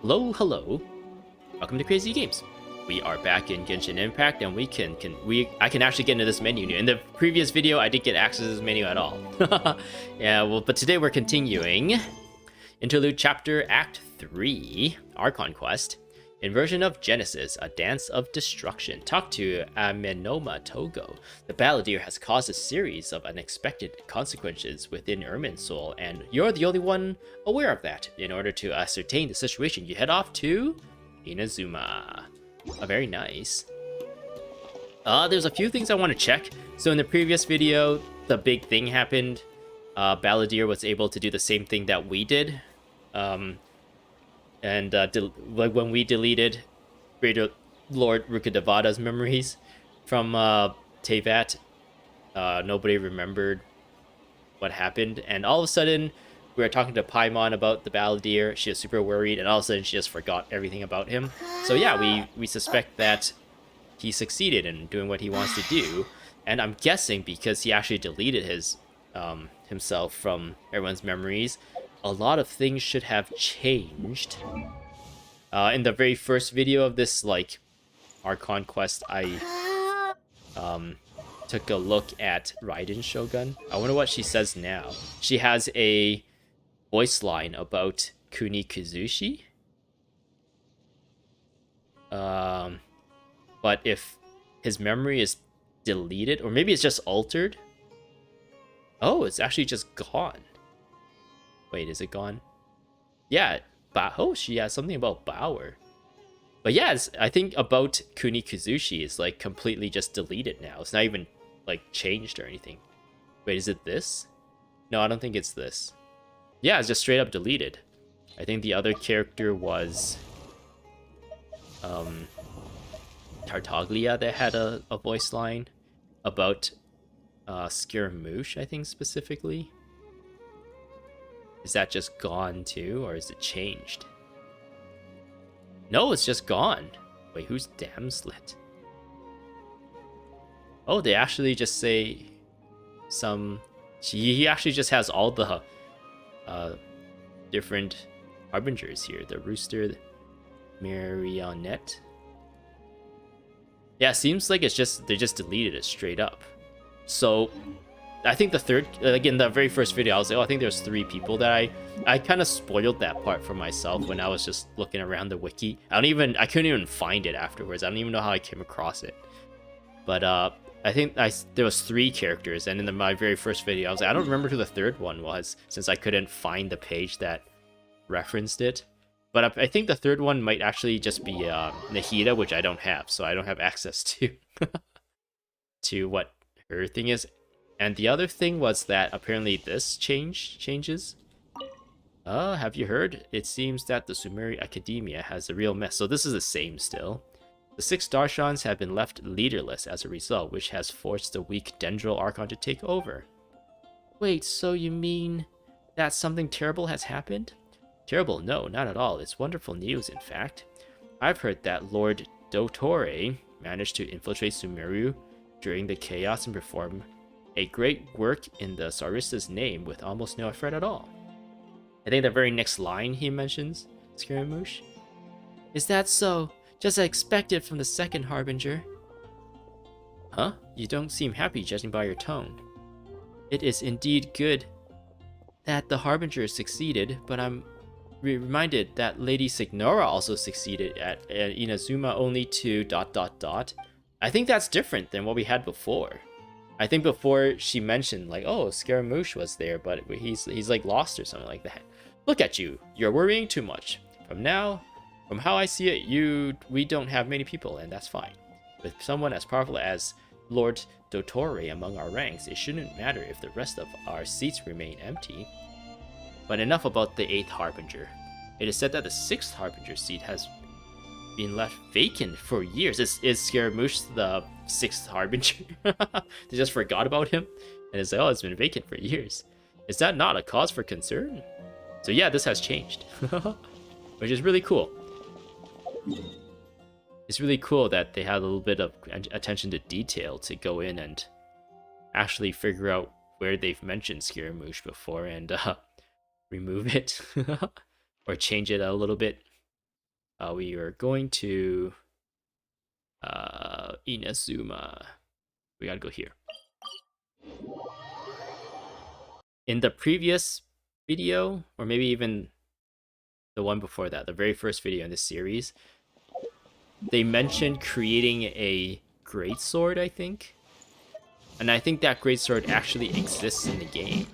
Hello, hello. Welcome to Crazy Games. We are back in Genshin Impact, and I can actually get into this menu. In the previous video, I didn't get access to this menu at all. Yeah, well, but today we're continuing Interlude Chapter Act 3, Archon Quest, Inversion of Genesis, A Dance of Destruction. Talk to Amenoma Tougou. The Balladeer has caused a series of unexpected consequences within Irminsul, and you're the only one aware of that. In order to ascertain the situation, you head off to Inazuma. Very nice. There's a few things I want to check. So in the previous video, the big thing happened. Balladeer was able to do the same thing that we did. Like when we deleted Greater Lord Rukkhadevada's memories from Teyvat, nobody remembered what happened, and all of a sudden we were talking to Paimon about the Balladeer. She was super worried, and all of a sudden she just forgot everything about him. So yeah, we suspect that he succeeded in doing what he wants to do, and I'm guessing because he actually deleted his himself from everyone's memories, a lot of things should have changed. In the very first video of this Archon quest, I took a look at Raiden Shogun. I wonder what she says now. She has a voice line about Kuni Kizushi. But if his memory is deleted, or maybe it's just altered. Oh, it's actually just gone. Wait, is it gone? Yeah, oh, she has something about Bauer. But yeah, I think about Kuni Kizushi is like completely just deleted now. It's not even like changed or anything. Wait, is it this? No, I don't think it's this. Yeah, it's just straight up deleted. I think the other character was Tartaglia that had a voice line about Scaramouche, I think specifically. Is that just gone too, or is it changed? No, it's just gone. Wait, who's Damslet? Oh, they actually just say some... He actually just has all the different harbingers here. The Rooster, the Marionette. Yeah, it seems like they just deleted it straight up. So I think the third, like in the very first video, I was like, oh, I think there's 3 people that I kind of spoiled that part for myself when I was just looking around the wiki. I couldn't even find it afterwards. I don't even know how I came across it. But I think there was 3 characters, and in my very first video, I was like, I don't remember who the third one was, since I couldn't find the page that referenced it. But I think the third one might actually just be Nahida, which I don't have, so I don't have access to to what her thing is. And the other thing was that apparently this changes. Have you heard? It seems that the Sumeru Academia has a real mess. So this is the same still. The 6 Darshans have been left leaderless as a result, which has forced the weak Dendril Archon to take over. Wait, so you mean that something terrible has happened? Terrible? No, not at all. It's wonderful news, in fact. I've heard that Lord Dottore managed to infiltrate Sumeru during the chaos and perform a great work in the Sarista's name with almost no effort at all. I think the very next line he mentions, Scaramouche. Is that so? Just as expected from the second Harbinger. Huh? You don't seem happy judging by your tone. It is indeed good that the Harbinger succeeded, but I'm reminded that Lady Signora also succeeded at Inazuma only to ... I think that's different than what we had before. I think before she mentioned like, oh, Scaramouche was there, but he's like lost or something like that. Look at you, you're worrying too much. From how I see it, we don't have many people, and that's fine. With someone as powerful as Lord Dottore among our ranks, it shouldn't matter if the rest of our seats remain empty. But enough about the 8th Harbinger. It is said that the 6th Harbinger seat has been left vacant for years. Is Scaramouche the 6th Harbinger? They just forgot about him, and it's like, oh, it's been vacant for years. Is that not a cause for concern? So yeah, this has changed, which is really cool. It's really cool that they had a little bit of attention to detail to go in and actually figure out where they've mentioned Scaramouche before and remove it or change it a little bit. We are going to Inazuma. We gotta go here. In the previous video, or maybe even the one before that, the very first video in this series, they mentioned creating a greatsword, I think. And I think that greatsword actually exists in the game.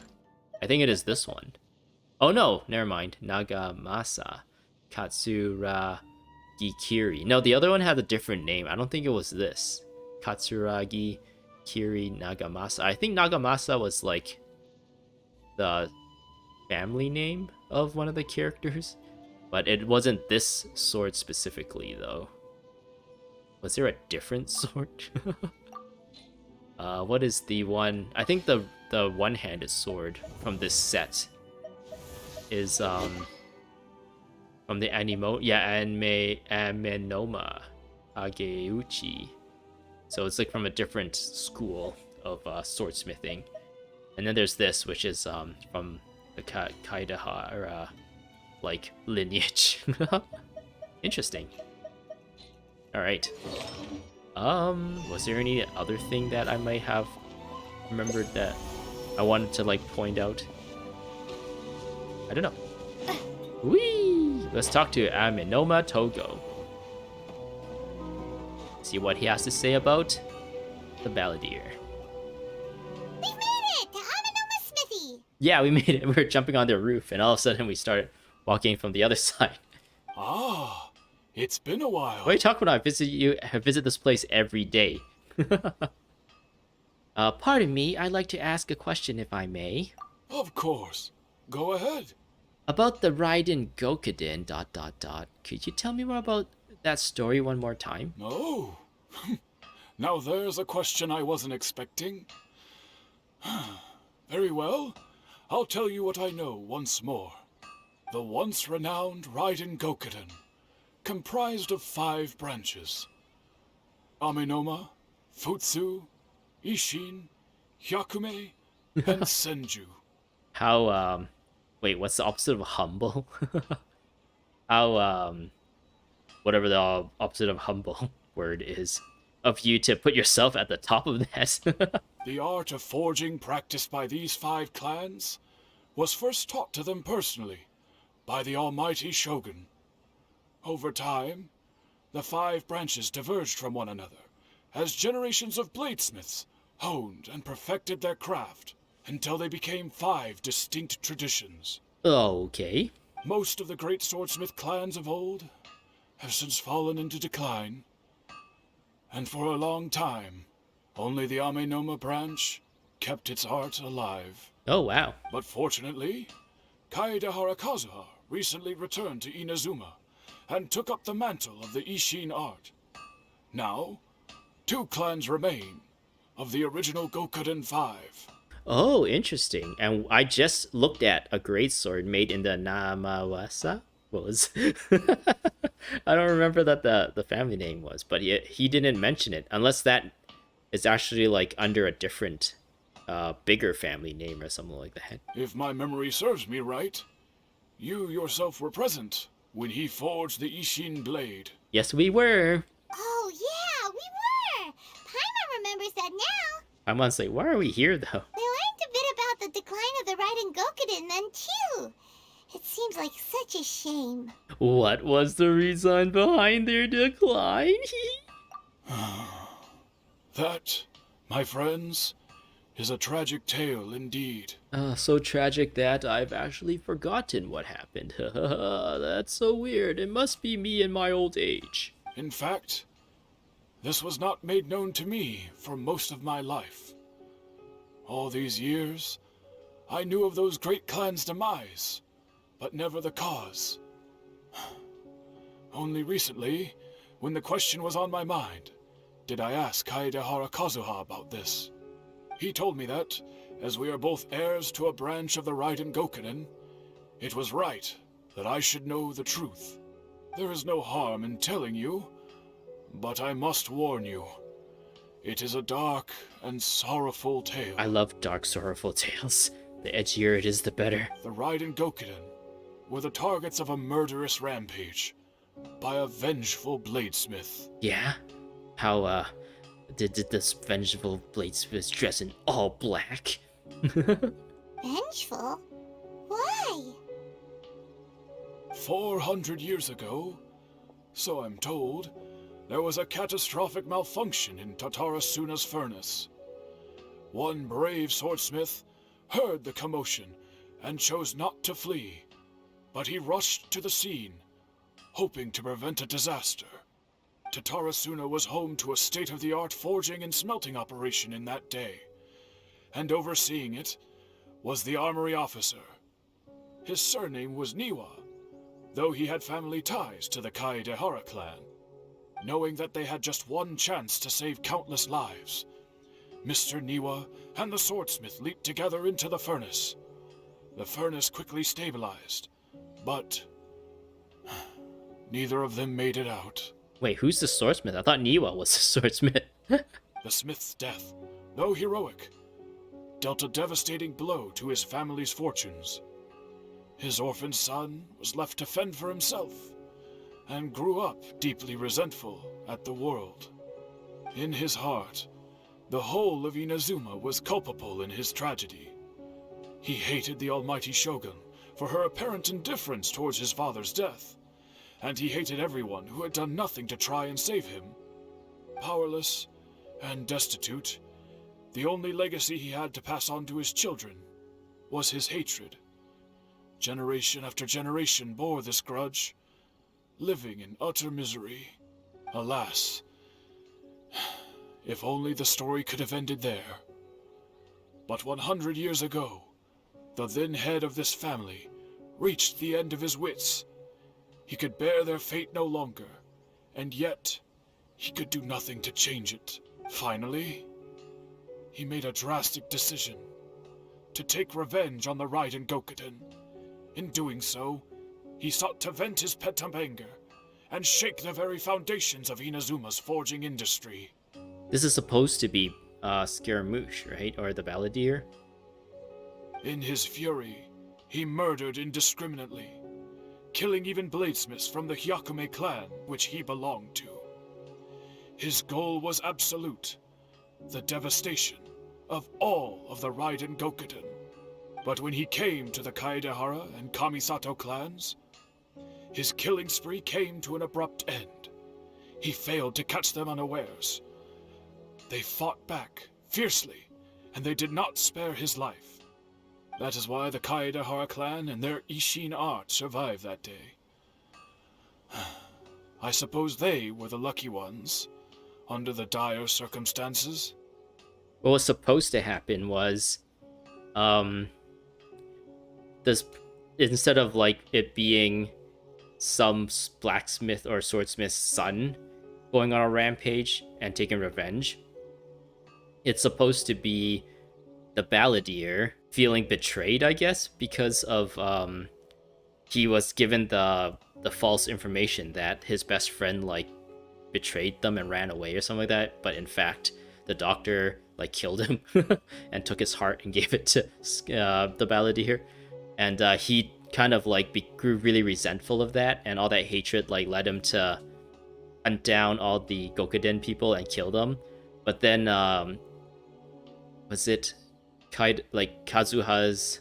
I think it is this one. Oh no, never mind. Nagamasa Katsuragi Kiri. No, the other one had a different name. I don't think it was this. Katsuragi Kiri Nagamasa. I think Nagamasa was like the family name of one of the characters. But it wasn't this sword specifically, though. Was there a different sword? What is the one? I think the one-handed sword from this set is from the Amenoma Ageuchi. So it's like from a different school of swordsmithing. And then there's this, which is from the Kaidahara like lineage. Interesting. All right. Was there any other thing that I might have remembered that I wanted to like point out? I don't know. Whee! Let's talk to Amenoma Tougou. See what he has to say about the Balladeer. We made it to Amenoma Smithy. Yeah, we made it. We were jumping on their roof, and all of a sudden we started walking from the other side. Ah, it's been a while. What are you talking about? I visit this place every day. Pardon me, I'd like to ask a question if I may. Of course. Go ahead. About the Raiden Gokuden ... Could you tell me more about that story one more time? Oh. Now there's a question I wasn't expecting. Very well. I'll tell you what I know once more. The once renowned Raiden Gokuden, comprised of 5 branches. Amenoma, Futsu, Ishin, Hyakume, and Senju. How, wait, what's the opposite of humble? How, whatever the opposite of humble word is, of you to put yourself at the top of that. The art of forging practiced by these 5 clans was first taught to them personally by the almighty Shogun. Over time, the 5 branches diverged from one another as generations of bladesmiths honed and perfected their craft until they became 5 distinct traditions. Okay. Most of the great swordsmith clans of old have since fallen into decline, and for a long time, only the Amenoma branch kept its art alive. Oh, wow. But fortunately, Kaedehara Kazuha recently returned to Inazuma and took up the mantle of the Ishin art. Now, 2 clans remain of the original Gokuden 5. Oh, interesting. And I just looked at a greatsword made in the Namawasa. What was? I don't remember that the family name was, but he didn't mention it unless that is actually like under a different, bigger family name or something like that. If my memory serves me right, you yourself were present when he forged the Ishin blade. Yes, we were. Oh yeah, we were. Paimon remembers that now. I must say, why are we here though? We learned a bit about the decline of the Raiden Gokuden then too. It seems like such a shame. What was the reason behind their decline? That, my friends, is a tragic tale indeed. So tragic that I've actually forgotten what happened. That's so weird. It must be me in my old age. In fact, this was not made known to me for most of my life. All these years, I knew of those great clans' demise, but never the cause. Only recently, when the question was on my mind, did I ask Kaedehara Kazuha about this. He told me that, as we are both heirs to a branch of the Raiden Gokuden, it was right that I should know the truth. There is no harm in telling you, but I must warn you. It is a dark and sorrowful tale. I love dark, sorrowful tales. The edgier it is, the better. The Raiden Gokuden were the targets of a murderous rampage by a vengeful bladesmith. Yeah? How, did this vengeful bladesmith dress in all black? Vengeful? Why? 400 years ago, so I'm told, there was a catastrophic malfunction in Tatarasuna's furnace. One brave swordsmith heard the commotion and chose not to flee, but he rushed to the scene, hoping to prevent a disaster. Tatarasuna was home to a state-of-the-art forging and smelting operation in that day, and overseeing it was the armory officer. His surname was Niwa, though he had family ties to the Kaedehara clan. Knowing that they had just one chance to save countless lives, Mr. Niwa and the swordsmith leaped together into the furnace. The furnace quickly stabilized, but neither of them made it out. Wait, who's the swordsmith? I thought Niwa was the swordsmith. The smith's death, though heroic, dealt a devastating blow to his family's fortunes. His orphaned son was left to fend for himself, and grew up deeply resentful at the world. In his heart, the whole of Inazuma was culpable in his tragedy. He hated the almighty shogun for her apparent indifference towards his father's death, and he hated everyone who had done nothing to try and save him. Powerless and destitute, the only legacy he had to pass on to his children was his hatred. Generation after generation bore this grudge, living in utter misery. Alas, if only the story could have ended there. But 100 years ago, the then head of this family reached the end of his wits. He could bear their fate no longer, and yet he could do nothing to change it. Finally, he made a drastic decision to take revenge on the Raiden Gokuden. In doing so, he sought to vent his pent-up anger and shake the very foundations of Inazuma's forging industry. This is supposed to be Scaramouche, right? Or the Balladeer? In his fury, he murdered indiscriminately, killing even bladesmiths from the Hyakume clan which he belonged to. His goal was absolute, the devastation of all of the Raiden Gokuden. But when he came to the Kaedehara and Kamisato clans, his killing spree came to an abrupt end. He failed to catch them unawares. They fought back fiercely, and they did not spare his life. That is why the Kaedehara clan and their Ishin art survived that day. I suppose they were the lucky ones, under the dire circumstances. What was supposed to happen was, this, instead of like it being some blacksmith or swordsmith's son going on a rampage and taking revenge, it's supposed to be the Balladeer feeling betrayed, I guess, because of he was given the false information that his best friend like betrayed them and ran away or something like that, but in fact the doctor like killed him and took his heart and gave it to the Balladeer. And he kind of like grew really resentful of that, and all that hatred like led him to hunt down all the Gokuden people and kill them. But then was it Kazuha's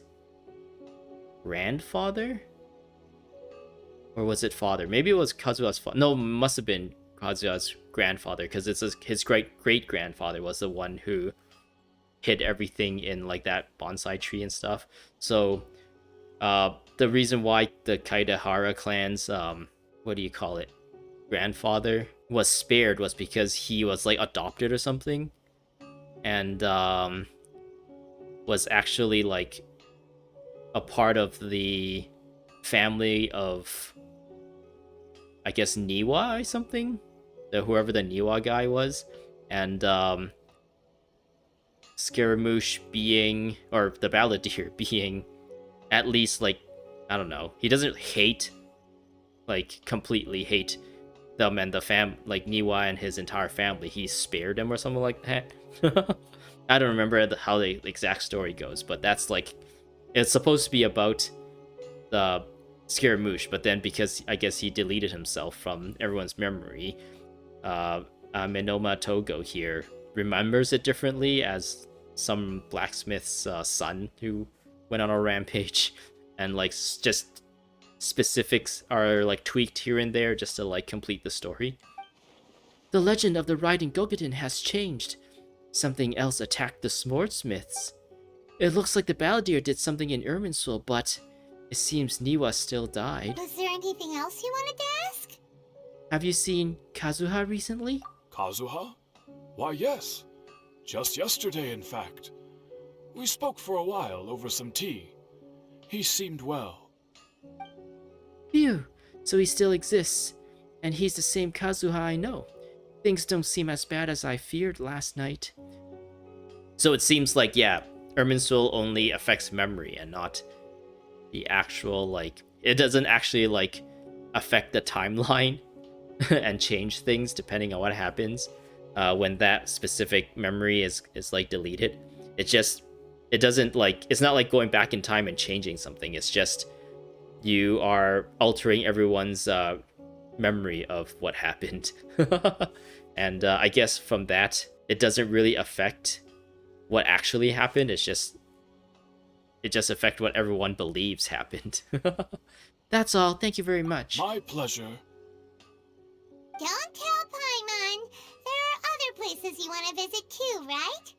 grandfather? Or was it father? Maybe it was Kazuha's father. No, it must have been Kazuha's grandfather, because it's his great-grandfather was the one who hid everything in like that bonsai tree and stuff. So the reason why the Kaedehara clan's what do you call it, grandfather was spared was because he was like adopted or something, and was actually like a part of the family of, I guess, Niwa or something, whoever the Niwa guy was. And Scaramouche being, or the Balladeer being, at least like, I don't know, he doesn't hate, like completely hate them and the like Niwa and his entire family. He spared them or something like that. I don't remember how the exact story goes, but that's like, it's supposed to be about the Scaramouche, but then because I guess he deleted himself from everyone's memory, Amenoma Tougou here remembers it differently as some blacksmith's son who went on a rampage, and like just specifics are like tweaked here and there just to like complete the story. The legend of the Riding Gokuden has changed. Something else attacked the swordsmiths. It looks like the balladeer did something in Irminsul, but it seems Niwa still died. Was there anything else you wanted to ask? Have you seen Kazuha recently? Kazuha? Why, yes. Just yesterday, in fact. We spoke for a while over some tea. He seemed well. Phew, so he still exists, and he's the same Kazuha I know. Things don't seem as bad as I feared last night. So it seems like, yeah, Irminsul only affects memory and not the actual, like, it doesn't actually, like, affect the timeline and change things depending on what happens when that specific memory is like deleted. It doesn't, like, it's not like going back in time and changing something. It's just you are altering everyone's memory of what happened. And I guess from that, it doesn't really affect what actually happened. It just affects what everyone believes happened. That's all. Thank you very much. My pleasure. Don't tell Paimon. There are other places you want to visit too, right?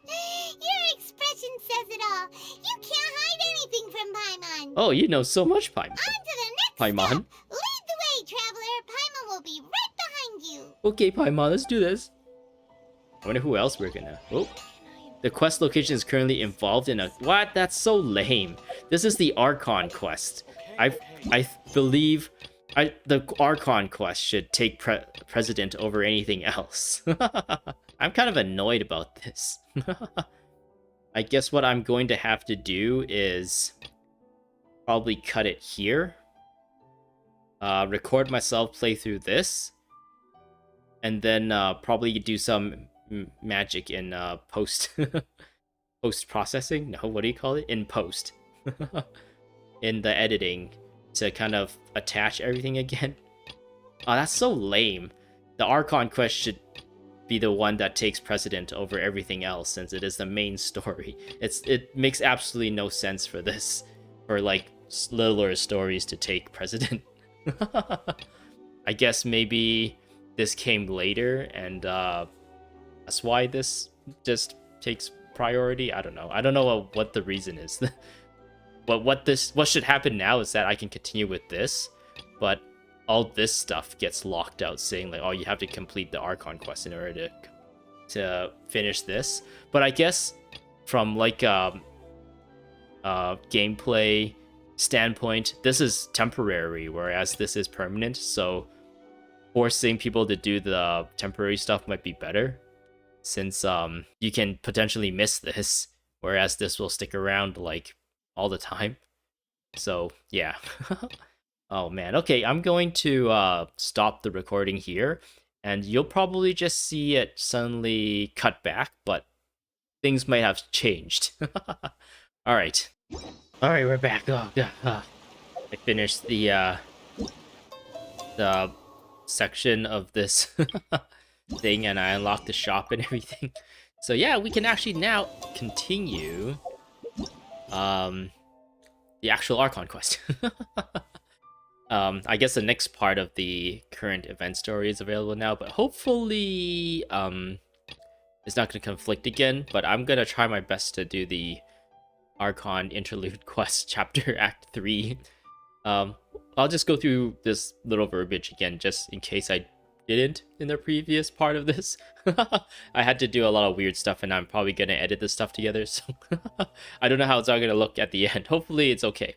Your expression says it all. You can't hide anything from Paimon. Oh, you know so much, Paimon. On to the next Paimon. stop. Lead the way, traveler. Paimon will be right behind you. Okay, Paimon, let's do this. I wonder who else we're gonna... Oh. The quest location is currently involved in a... What? That's so lame. This is the Archon quest. I believe the Archon quest should take precedent over anything else. I'm kind of annoyed about this. I guess what I'm going to have to do is probably cut it here. Record myself play through this. And then probably do some magic in post processing. No, what do you call it? In post. In the editing to kind of attach everything again. Oh, that's so lame. The Archon quest should be the one that takes precedent over everything else, since it is the main story. It makes absolutely no sense for this, for like littler stories to take precedent. I guess maybe this came later, and that's why this just takes priority. I don't know. I don't know what the reason is. But what should happen now is that I can continue with this, but all this stuff gets locked out, saying like, oh, you have to complete the Archon quest in order to finish this. But I guess from like gameplay standpoint, this is temporary, whereas this is permanent. So forcing people to do the temporary stuff might be better, since you can potentially miss this, whereas this will stick around like all the time. So yeah. Oh man. Okay, I'm going to stop the recording here, and you'll probably just see it suddenly cut back, but things might have changed. All right, we're back. Oh god. I finished the section of this thing, and I unlocked the shop and everything. So yeah, we can actually now continue the actual Archon quest. I guess the next part of the current event story is available now, but hopefully it's not going to conflict again. But I'm going to try my best to do the Archon Interlude quest chapter Act 3. I'll just go through this little verbiage again, just in case I didn't in the previous part of this. I had to do a lot of weird stuff, and I'm probably going to edit this stuff together, so I don't know how it's all going to look at the end. Hopefully it's okay.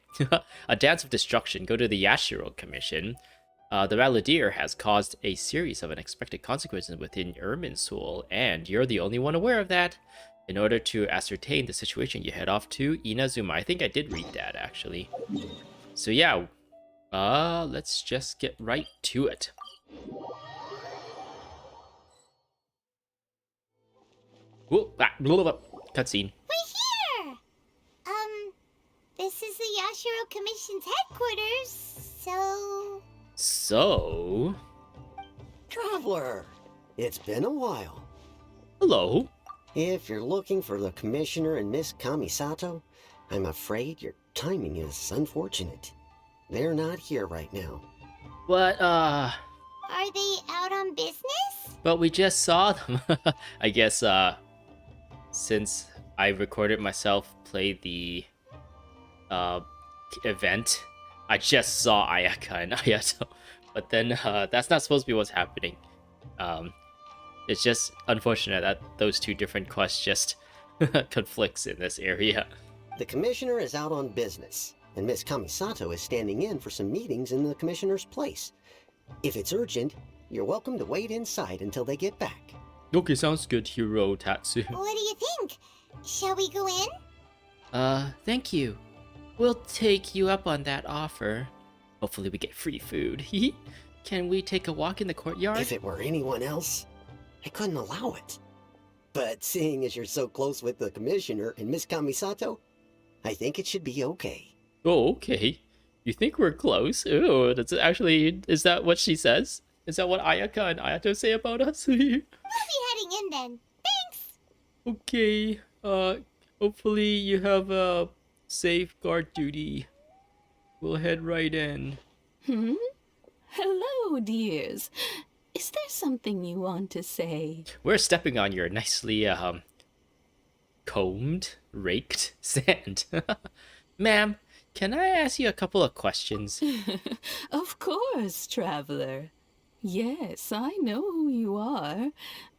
A dance of destruction. Go to the Yashiro Commission. The Balladeer has caused a series of unexpected consequences within Irminsul, and you're the only one aware of that. In order to ascertain the situation, you head off to Inazuma. I think I did read that, actually. So yeah, let's just get right to it. Whoop, cutscene. We're here! This is the Yashiro Commission's headquarters, So... Traveler, it's been a while. Hello. If you're looking for the Commissioner and Miss Kamisato, I'm afraid your timing is unfortunate. They're not here right now. But, Are they out on business? but we just saw them. I guess, since I recorded myself play the, event, I just saw Ayaka and Ayato. But then, that's not supposed to be what's happening. It's just unfortunate that those two different quests just conflicts in this area. The Commissioner is out on business, and Miss Kamisato is standing in for some meetings in the Commissioner's place. If it's urgent, you're welcome to wait inside until they get back. Okay, sounds good, Hiro Tatsu. What do you think? Shall we go in? Thank you. We'll take you up on that offer. Hopefully we get free food. Can we take a walk in the courtyard? If it were anyone else, I couldn't allow it. But seeing as you're so close with the Commissioner and Miss Kamisato, I think it should be okay. Oh, okay. You think we're close? Oh, that's actually... Is that what she says? Is that what Ayaka and Ayato say about us? We'll be heading in then. Thanks! Okay. Hopefully you have a safeguard duty. We'll head right in. Hello, dears. Is there something you want to say? We're stepping on your nicely, combed, raked sand. Ma'am, can I ask you a couple of questions? Of course, traveler. Yes, I know who you are.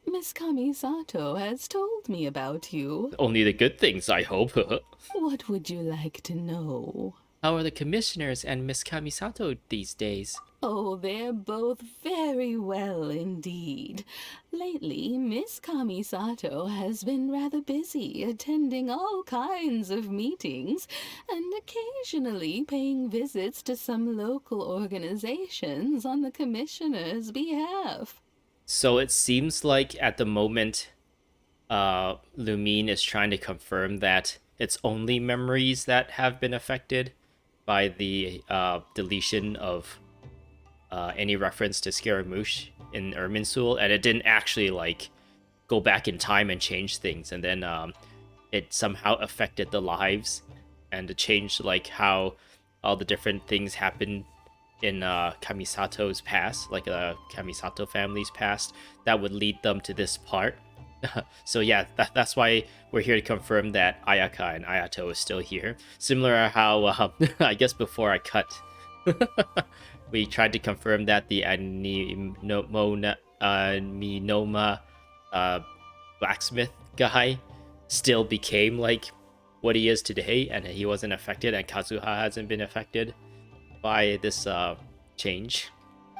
Miss Kamisato has told me about you. Only the good things, I hope. What would you like to know? How are the commissioners and Miss Kamisato these days? Oh, they're both very well indeed. Lately, Miss Kamisato has been rather busy attending all kinds of meetings and occasionally paying visits to some local organizations on the commissioner's behalf. So it seems like at the moment, Lumine is trying to confirm that it's only memories that have been affected by the deletion of any reference to Scaramouche in Irminsul, and it didn't actually like go back in time and change things, and then it somehow affected the lives and it changed like how all the different things happen in Kamisato's past, like Kamisato family's past, that would lead them to this part. So yeah, that's why we're here to confirm that Ayaka and Ayato is still here. Similar to how I guess before I cut, we tried to confirm that the Amenoma blacksmith guy still became like what he is today, and he wasn't affected, and Kazuha hasn't been affected by this change.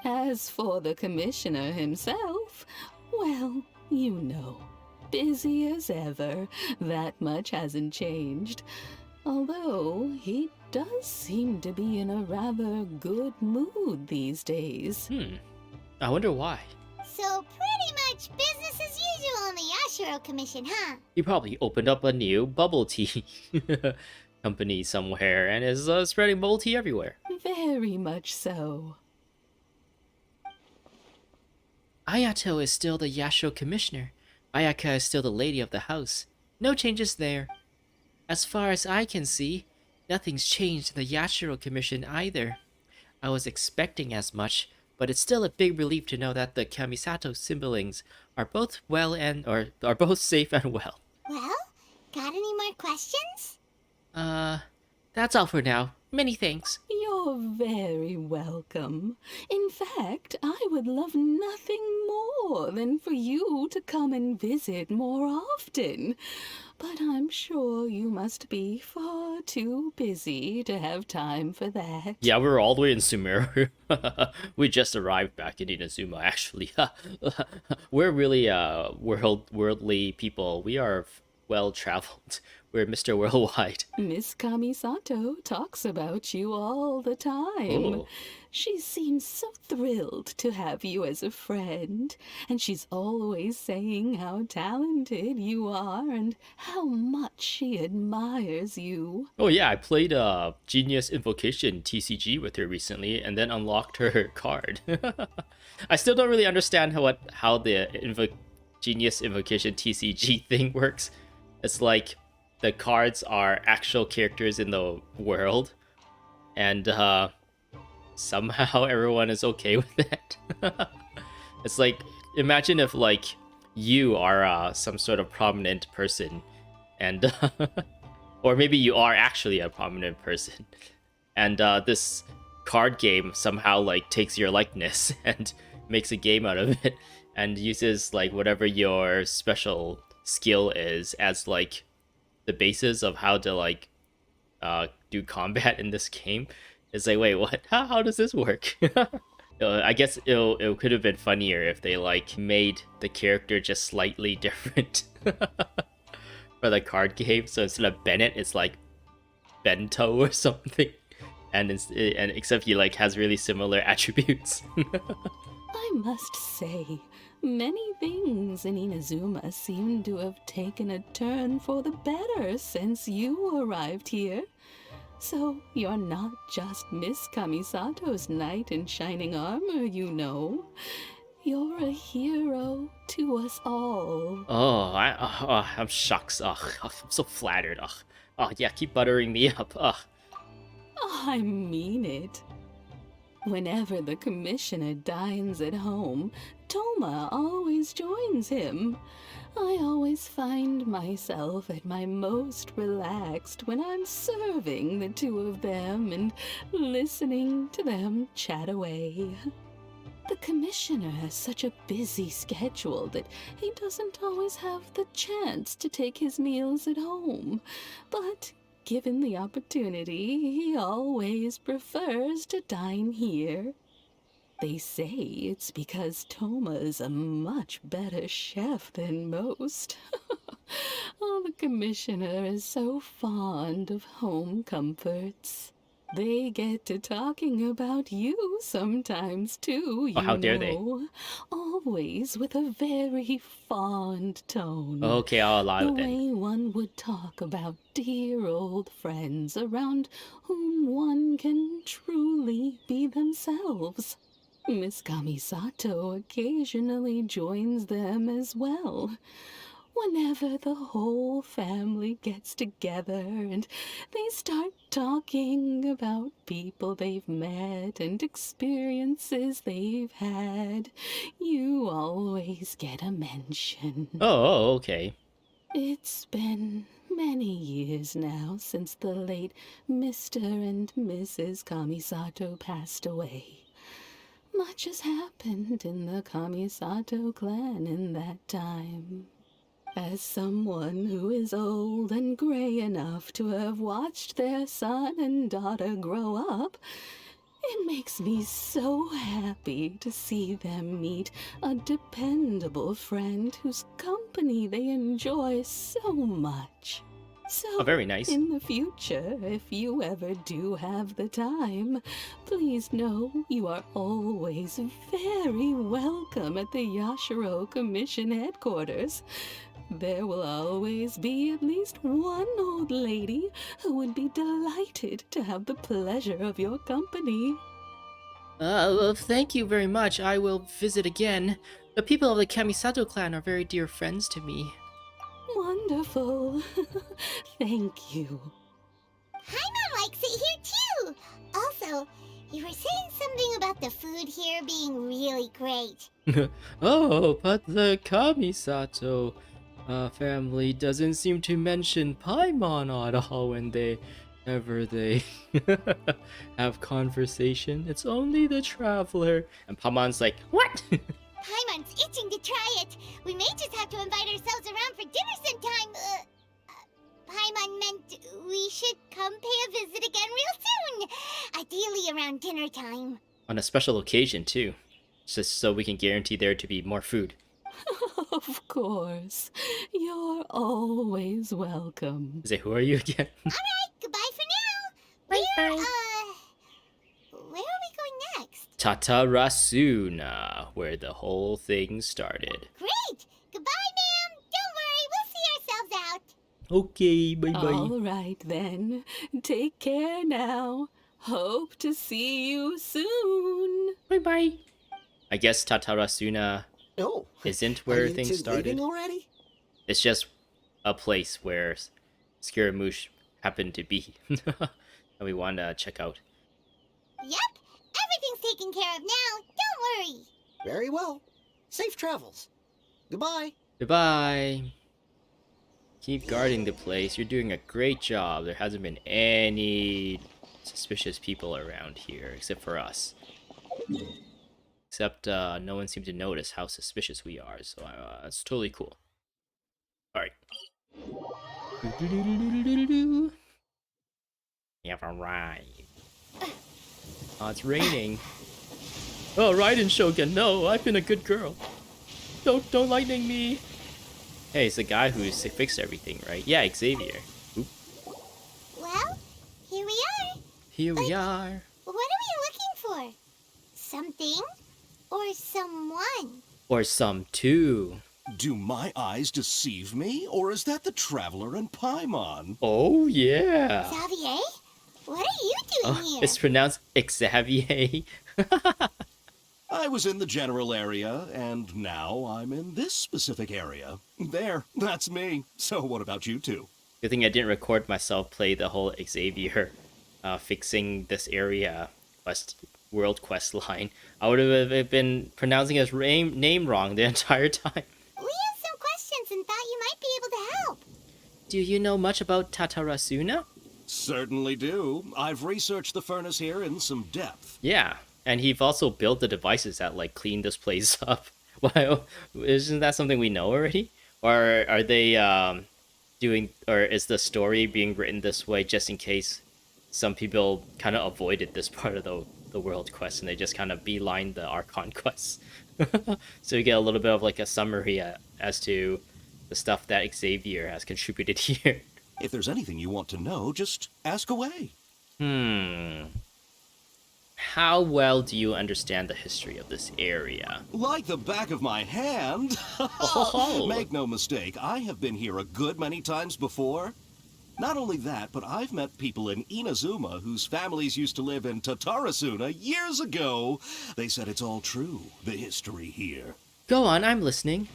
As for the commissioner himself, well, you know, busy as ever. That much hasn't changed. Although he does seem to be in a rather good mood these days. I wonder why. So pretty much business as usual on the Yashiro Commission, huh? He probably opened up a new bubble tea company somewhere and is spreading bubble tea everywhere. Very much so. Ayato is still the Yashiro commissioner. Ayaka is still the lady of the house. No changes there. As far as I can see, nothing's changed in the Yashiro commission either. I was expecting as much, but it's still a big relief to know that the Kamisato siblings are both well and are both safe and well. Well, got any more questions? That's all for now. Many thanks. You're very welcome. In fact, I would love nothing more than for you to come and visit more often. But I'm sure you must be far too busy to have time for that. Yeah, we're all the way in Sumeru. We just arrived back in Inazuma, actually. We're really worldly people. We are well traveled. we're Mr. Worldwide. Miss Kamisato talks about you all the time. Oh. She seems so thrilled to have you as a friend, and she's always saying how talented you are and how much she admires you. Oh yeah, I played Genius Invocation TCG with her recently, and then unlocked her card. I still don't really understand how the Genius Invocation TCG thing works. It's like the cards are actual characters in the world, and somehow everyone is okay with that. It's like, imagine if like you are some sort of prominent person, and or maybe you are actually a prominent person, and this card game somehow like takes your likeness and makes a game out of it, and uses like whatever your special skill is as like the basis of how to like do combat in this game. It's like, wait, what? How does this work? I guess it could have been funnier if they like made the character just slightly different for the card game. So instead of Bennett, it's like Bento or something, and except he like has really similar attributes. I must say, many things in Inazuma seem to have taken a turn for the better since you arrived here. So you're not just Miss Kamisato's knight in shining armor, you know. You're a hero to us all. Oh, I'm shucks. I'm so flattered. Oh, yeah, keep buttering me up. I mean it. Whenever the commissioner dines at home, Toma always joins him. I always find myself at my most relaxed when I'm serving the two of them and listening to them chat away. The commissioner has such a busy schedule that he doesn't always have the chance to take his meals at home, but given the opportunity, he always prefers to dine here. They say it's because Toma is a much better chef than most. Oh, the commissioner is so fond of home comforts. They get to talking about you sometimes, too, you how dare they. know. Always with a very fond tone. Okay, I'll allow The it then. way one would talk about dear old friends around whom one can truly be themselves. Miss Kamisato occasionally joins them as well. Whenever the whole family gets together and they start talking about people they've met and experiences they've had, you always get a mention. Oh, okay. It's been many years now since the late Mr. and Mrs. Kamisato passed away. Much has happened in the Kamisato clan in that time. As someone who is old and gray enough to have watched their son and daughter grow up, it makes me so happy to see them meet a dependable friend whose company they enjoy so much. So, Oh, very nice. in the future, if you ever do have the time, please know you are always very welcome at the Yashiro Commission headquarters. There will always be at least one old lady who would be delighted to have the pleasure of your company. Well, thank you very much. I will visit again. The people of the Kamisato clan are very dear friends to me. Wonderful. Thank you. Paimon likes it here too. Also, you were saying something about the food here being really great. Oh, but the Kamisato family doesn't seem to mention Paimon at all when they have conversation. It's only the traveler. And Paimon's like, what? Paimon's itching to try it. We may just have to invite ourselves around for dinner sometime. Paimon meant we should come pay a visit again real soon. Ideally around dinner time. On a special occasion too, just so we can guarantee there to be more food. Of course. You're always welcome. Is it, who are you again? Alright, goodbye for now. Bye-bye. Where are we going next? Tatarasuna, where the whole thing started. Great! Goodbye, ma'am! Don't worry, we'll see ourselves out. Okay, bye-bye. All right, then. Take care now. Hope to see you soon. Bye-bye. I guess Tatarasuna Oh, isn't are where you things two started. leaving already? It's just a place where Scaramouche happened to be. And we want to check out. Yep, everything's taken care of now. Don't worry. Very well. Safe travels. Goodbye. Goodbye. Keep guarding the place. You're doing a great job. There hasn't been any suspicious people around here except for us. Except no one seemed to notice how suspicious we are, so it's totally cool. Alright. We have arrived. Oh, it's raining. Oh, Raiden Shogun, no, I've been a good girl. Don't lightning me. Hey, it's the guy who fixed everything, right? Yeah, Xavier. Oop. Well, here we are. Here we are. What are we looking for? Something? Or someone? Or some too. Do my eyes deceive me, or is that the Traveler and Paimon? Oh, yeah. Xavier? What are you doing here? It's pronounced Xavier. I was in the general area, and now I'm in this specific area. There, that's me. So what about you two? Good thing I didn't record myself play the whole Xavier fixing this area world quest line. I would have been pronouncing his name wrong the entire time. We have some questions and thought you might be able to help. Do you know much about Tatarasuna? Certainly do. I've researched the furnace here in some depth. Yeah, and he've also built the devices that like clean this place up. Well, isn't that something we know already? Or are they doing, or is the story being written this way just in case some people kind of avoided this part of the world quest and they just kind of beeline the Archon quests? So you get a little bit of like a summary as to the stuff that Xavier has contributed here. If there's anything you want to know, just ask away. How well do you understand the history of this area? Like the back of my hand. Oh. Make no mistake, I have been here a good many times before. Not only that, but I've met people in Inazuma whose families used to live in Tatarasuna years ago. They said it's all true, the history here. Go on, I'm listening.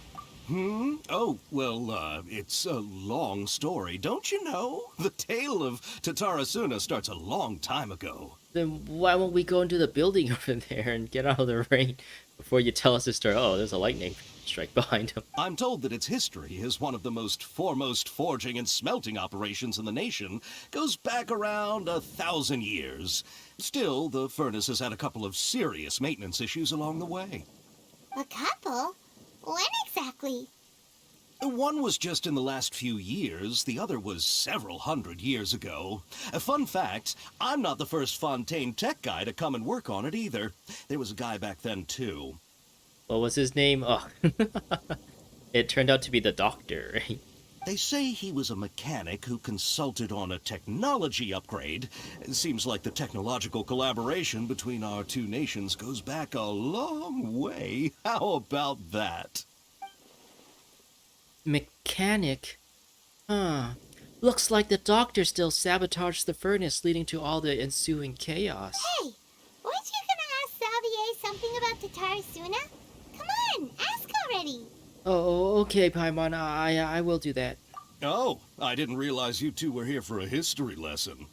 Oh, well, it's a long story, don't you know? The tale of Tatarasuna starts a long time ago. Then why won't we go into the building over there and get out of the rain before you tell us the story? Oh, there's a lightning strike behind him. I'm told that its history is one of the most foremost forging and smelting operations in the nation. Goes back around 1,000 years. Still, the furnace has had a couple of serious maintenance issues along the way. A couple? When exactly? One was just in the last few years, the other was several hundred years ago. A fun fact, I'm not the first Fontaine tech guy to come and work on it either. There was a guy back then too. What was his name? Oh, it turned out to be the doctor, right? They say he was a mechanic who consulted on a technology upgrade. It seems like the technological collaboration between our two nations goes back a long way. How about that? Mechanic? Huh. Looks like the doctor still sabotaged the furnace, leading to all the ensuing chaos. Hey, weren't you gonna ask Xavier something about Tatarasuna? Come on, ask already. Oh, okay, Paimon. I will do that. Oh, I didn't realize you two were here for a history lesson.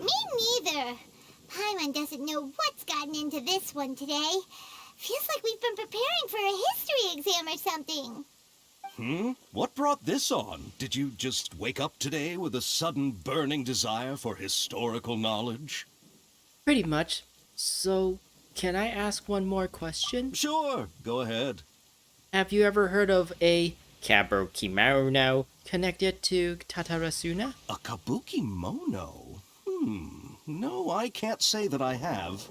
Me neither. Paimon doesn't know what's gotten into this one today. Feels like we've been preparing for a history exam or something. What brought this on? Did you just wake up today with a sudden burning desire for historical knowledge? Pretty much. So, can I ask one more question? Sure, go ahead. Have you ever heard of a Kabuki now connected to Tatarasuna? A kabuki mono? No, I can't say that I have.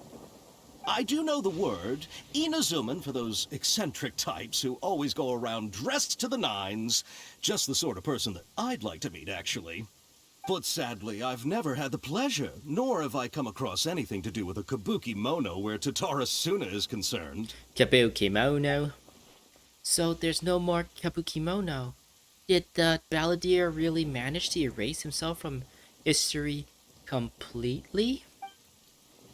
I do know the word. Inazuman for those eccentric types who always go around dressed to the nines. Just the sort of person that I'd like to meet, actually. But sadly, I've never had the pleasure, nor have I come across anything to do with a kabuki mono where Tatarasuna is concerned. Kabukimono. So there's no more Kabukimono. Did the balladeer really manage to erase himself from history completely?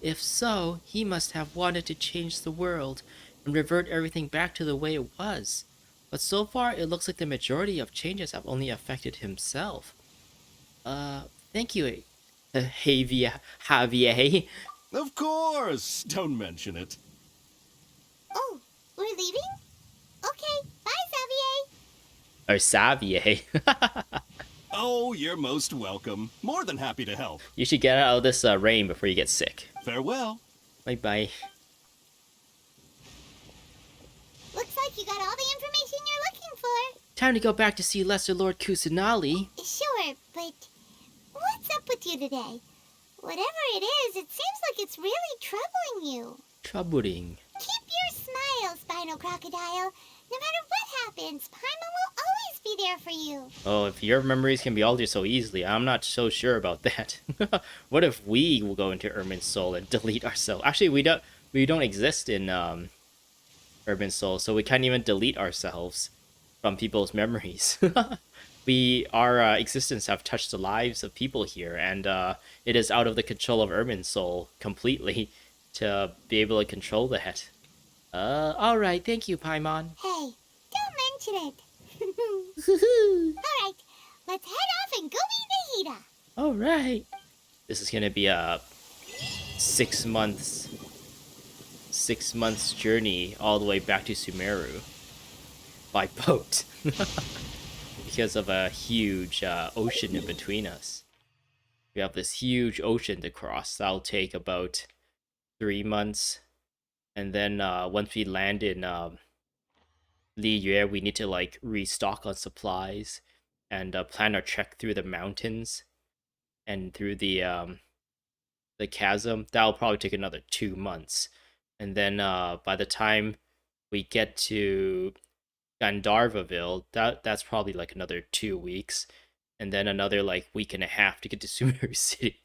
If so, he must have wanted to change the world and revert everything back to the way it was. But so far, it looks like the majority of changes have only affected himself. Thank you, Javier. Of course! Don't mention it. Oh, we're leaving? Okay, bye, Xavier. Or Xavier. Oh, you're most welcome. More than happy to help. You should get out of this rain before you get sick. Farewell. Bye-bye. Looks like you got all the information you're looking for. Time to go back to see Lesser Lord Kusanali. Sure, but what's up with you today? Whatever it is, it seems like it's really troubling you. Troubling. Keep your smile, Spinal Crocodile. No matter what happens, Paimon will always be there for you. Oh, if your memories can be altered so easily, I'm not so sure about that. What if we will go into Irminsul and delete ourselves? Actually, we don't exist in Irminsul, so we can't even delete ourselves from people's memories. Our existence have touched the lives of people here, and it is out of the control of Irminsul completely to be able to control that. Alright, thank you, Paimon. Hey, don't mention it. Alright, let's head off and go meet Nahida. Alright. This is gonna be a 6 months journey all the way back to Sumeru by boat. Because of a huge ocean in between us. We have this huge ocean to cross. That'll take about 3 months. And then once we land in Liyue, we need to like restock on supplies and plan our trek through the mountains and through the chasm. That'll probably take another 2 months. And then by the time we get to Gandharvaville, that's probably like another 2 weeks. And then another like week and a half to get to Sumeru City.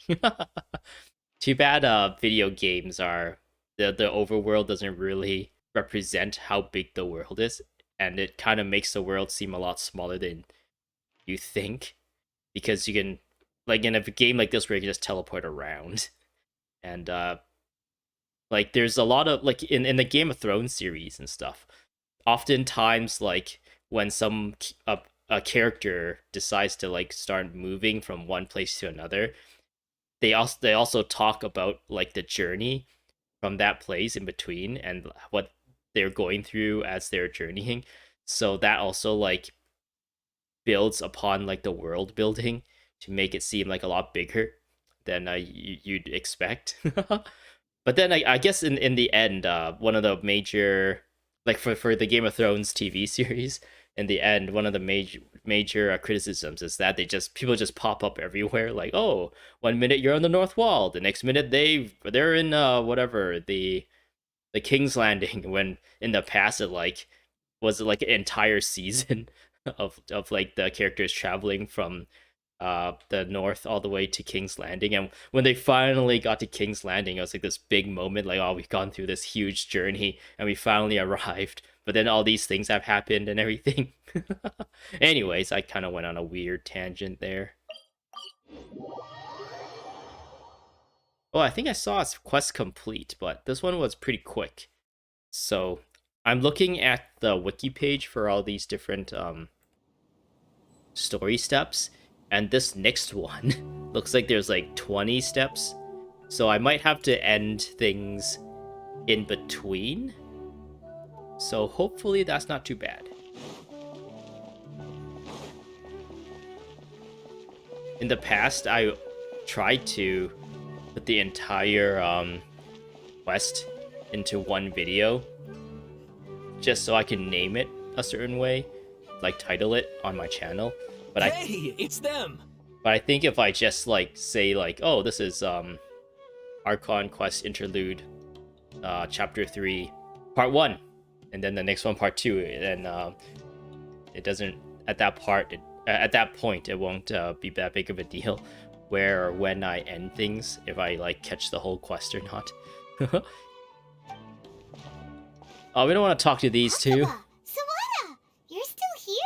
Too bad video games are... The overworld doesn't really represent how big the world is, and it kind of makes the world seem a lot smaller than you think, because you can, like in a game like this where you can just teleport around, and like there's a lot of, like in the Game of Thrones series and stuff, oftentimes like when a character decides to like start moving from one place to another, they also talk about like the journey from that place in between and what they're going through as they're journeying. So that also like builds upon like the world building to make it seem like a lot bigger than you'd expect. But then I guess in the end, one of the major, like for the Game of Thrones TV series, in the end, one of the major criticisms is that people just pop up everywhere. Like, oh, 1 minute you're on the North Wall, the next minute they're in whatever the King's Landing. When in the past it like was like an entire season of like the characters traveling from the north all the way to King's Landing. And when they finally got to King's Landing, it was like this big moment, like, oh, we've gone through this huge journey and we finally arrived. But then all these things have happened and everything. Anyways, I kind of went on a weird tangent there. Oh, I think I saw a quest complete, but this one was pretty quick. So I'm looking at the wiki page for all these different story steps. And this next one looks like there's like 20 steps. So I might have to end things in between. So hopefully that's not too bad. In the past, I tried to put the entire quest into one video, just so I can name it a certain way, like title it on my channel. But hey, it's them! But I think if I just like say like, oh, this is Archon quest interlude chapter 3 part 1, and then the next one part 2, and it doesn't at that point it won't be that big of a deal where or when I end things, if I like catch the whole quest or not. Oh, we don't want to talk to these two. Sawada, you're still here?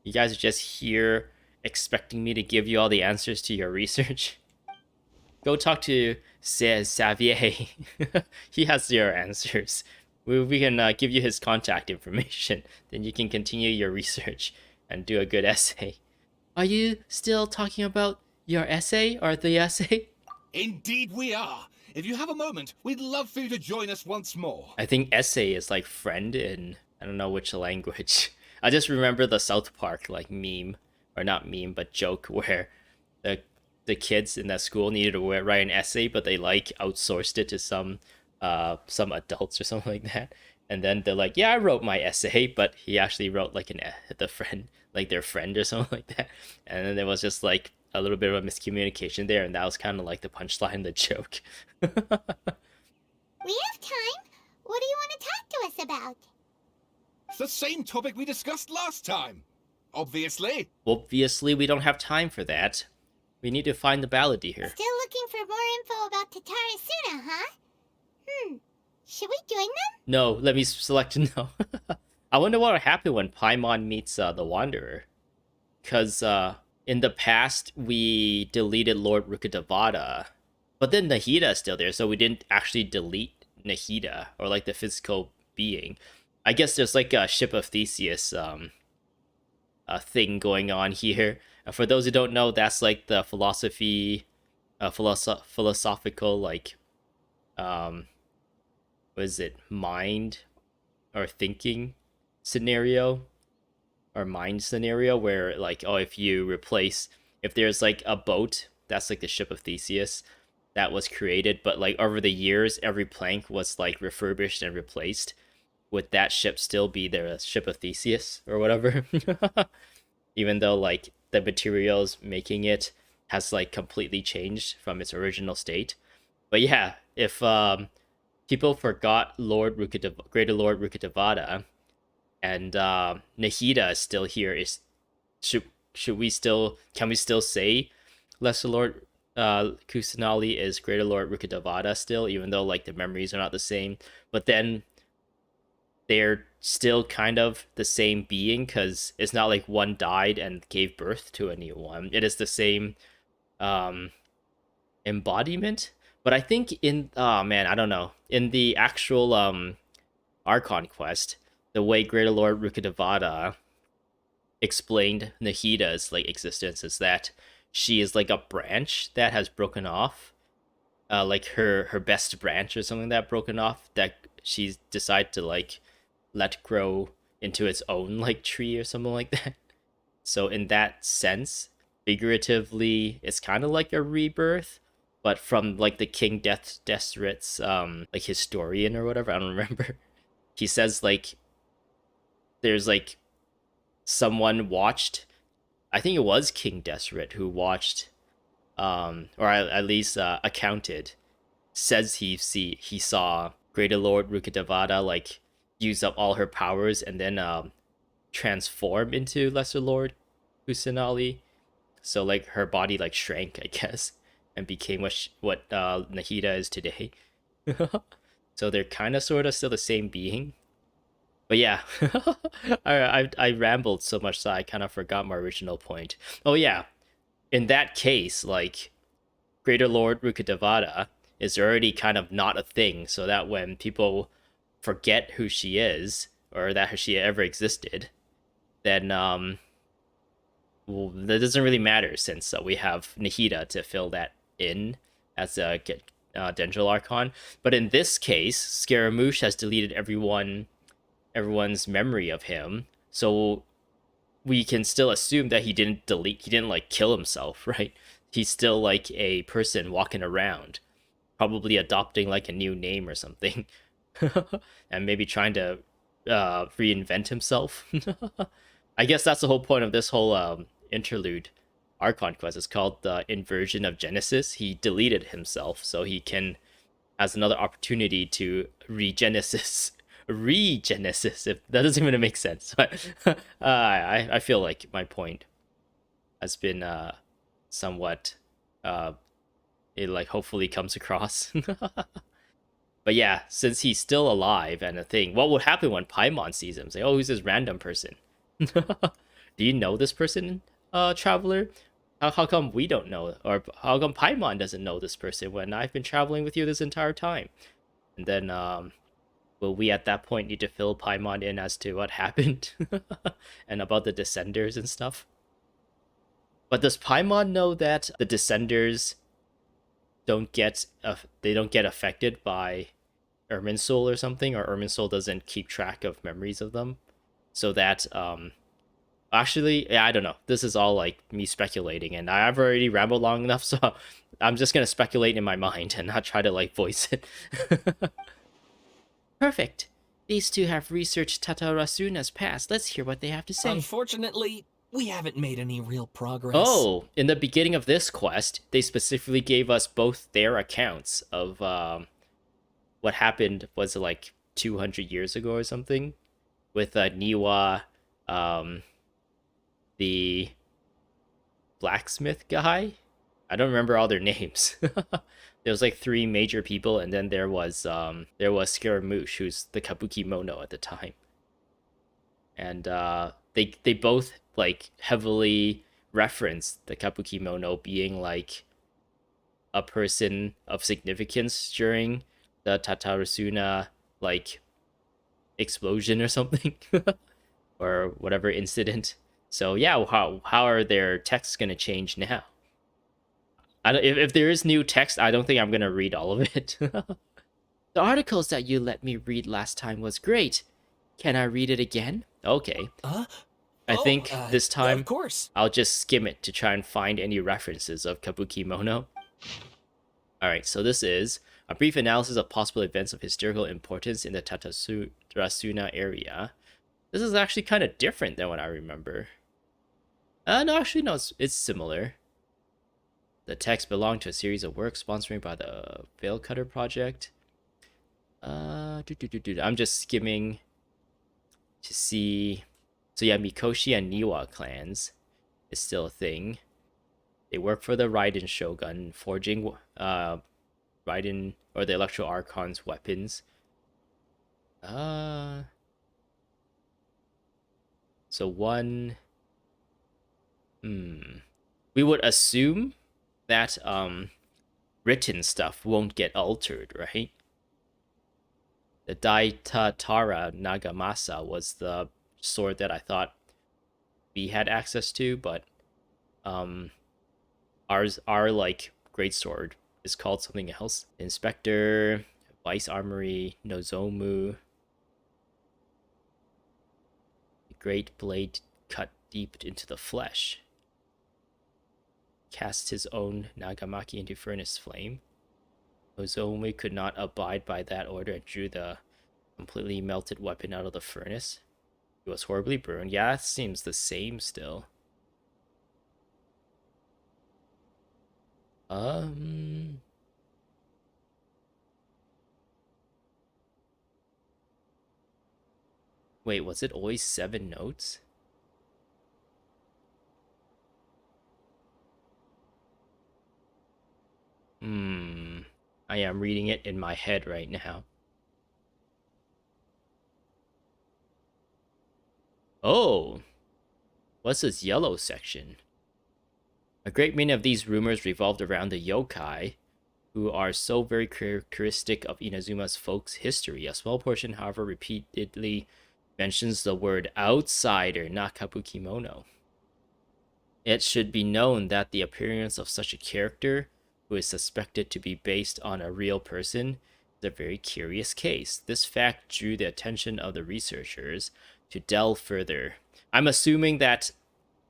You guys are just here expecting me to give you all the answers to your research. Go talk to Xavier. He has your answers. We can give you his contact information. Then you can continue your research and do a good essay. Are you still talking about your essay or the essay? Indeed we are. If you have a moment, we'd love for you to join us once more. I think essay is like friend in, I don't know which language. I just remember the South Park like meme, or not meme, but joke where the kids in that school needed to write an essay, but they like outsourced it to some adults or something like that. And then they're like, yeah, I wrote my essay, but he actually wrote like their friend or something like that. And then there was just like a little bit of a miscommunication there, and that was kind of like the punchline of the joke. We have time. What do you want to talk to us about? It's the same topic we discussed last time. Obviously. Obviously, we don't have time for that. We need to find the Balladeer here. Still looking for more info about Tatarasuna, huh? Should we join them? No, let me select no. I wonder what will happen when Paimon meets the Wanderer. Because in the past, we deleted Lord Rukkhadevata. But then Nahida is still there, so we didn't actually delete Nahida, or like the physical being. I guess there's like a Ship of Theseus thing going on here. For those who don't know, that's like the philosophical, like, what is it, mind or thinking scenario, or mind scenario, where like, oh, if there's like a boat, that's like the Ship of Theseus that was created, but like over the years, every plank was like refurbished and replaced. Would that ship still be the Ship of Theseus or whatever? Even though like the materials making it has like completely changed from its original state. But yeah, if people forgot Greater Lord Rukkhadevata, and Nahida is still here, can we still say Lesser Lord Kusanali is Greater Lord Rukkhadevata still, even though like the memories are not the same? But then they're still kind of the same being, because it's not like one died and gave birth to a new one. It is the same embodiment. But I think I don't know, in the actual Archon quest, the way Greater Lord Rukkhadevata explained Nahida's like existence is that she is like a branch that has broken off, like her best branch or something that broken off, that she's decided to like let grow into its own like tree or something like that. So in that sense, figuratively, it's kind of like a rebirth, but from like the King Desret's like historian or whatever, I don't remember. He says like there's like someone watched, I think it was King Desret who watched, or at least accounted, says he saw Greater Lord Rukkhadevata like use up all her powers and then transform into Lesser Lord Kusanali. So like her body like shrank, I guess, and became what Nahida is today. So they're kind of sort of still the same being. But yeah, I rambled so much that I kind of forgot my original point. Oh yeah, in that case, like, Greater Lord Rukkhadevata is already kind of not a thing, so that when people forget who she is, or that she ever existed, then well, that doesn't really matter, since we have Nahida to fill that in as a Dendril Archon. But in this case, Scaramouche has deleted everyone's memory of him, so we can still assume that he didn't like kill himself, right? He's still like a person walking around, probably adopting like a new name or something. And maybe trying to reinvent himself. I guess that's the whole point of this whole interlude Archon quest. It's called the Inversion of Genesis. He deleted himself so he can has another opportunity to regenesis. Regenesis, if that doesn't even make sense. But I feel like my point has been somewhat it like hopefully comes across. But yeah, since he's still alive and a thing, what would happen when Paimon sees him? Say, oh, who's this random person? Do you know this person, traveler? How come we don't know? Or how come Paimon doesn't know this person when I've been traveling with you this entire time? And then, will we at that point need to fill Paimon in as to what happened? And about the Descenders and stuff? But does Paimon know that the Descenders don't get affected by Irminsul or something, or Irminsul doesn't keep track of memories of them, so that actually, yeah, I don't know. This is all like me speculating, and I've already rambled long enough, so I'm just gonna speculate in my mind and not try to like voice it. Perfect. These two have researched Tatarasuna's past. Let's hear what they have to say. Unfortunately, we haven't made any real progress. Oh, in the beginning of this quest, they specifically gave us both their accounts of what happened, was it like 200 years ago or something? With Niwa, the blacksmith guy? I don't remember all their names. There was like 3 major people, and then there was Scaramouche, who's the Kabuki Mono at the time. And they both like heavily referenced the Kabuki Mono being like a person of significance during the Tatarasuna like explosion or something, or whatever incident. So yeah, how are their texts gonna change now? If there is new text, I don't think I'm gonna read all of it. The articles that you let me read last time was great. Can I read it again? Okay. I think this time of course. I'll just skim it to try and find any references of Kabuki Mono. Alright, so this is a brief analysis of possible events of historical importance in the Tatarasuna area. This is actually kind of different than what I remember. No, actually, no, it's similar. The text belonged to a series of works sponsored by the Veil Cutter Project. I'm just skimming to see. So yeah, Mikoshi and Niwa clans is still a thing. They work for the Raiden Shogun, forging Raiden or the Electro Archon's weapons. So one. We would assume that written stuff won't get altered, right? The Daitatara Nagamasa was the sword that I thought we had access to, but our like great sword is called something else. Inspector, Vice Armory, Nozomu. The great blade cut deep into the flesh. Cast his own Nagamaki into furnace flame. Nozomu could not abide by that order and drew the completely melted weapon out of the furnace. He was horribly burned. Yeah, it seems the same still. Wait, was it always 7 notes? I am reading it in my head right now. Oh, what's this yellow section? A great many of these rumors revolved around the yokai, who are so very characteristic of Inazuma's folk's history. A small portion, however, repeatedly mentions the word outsider, not Kabuki Mono. It should be known that the appearance of such a character, who is suspected to be based on a real person, is a very curious case. This fact drew the attention of the researchers to delve further. I'm assuming that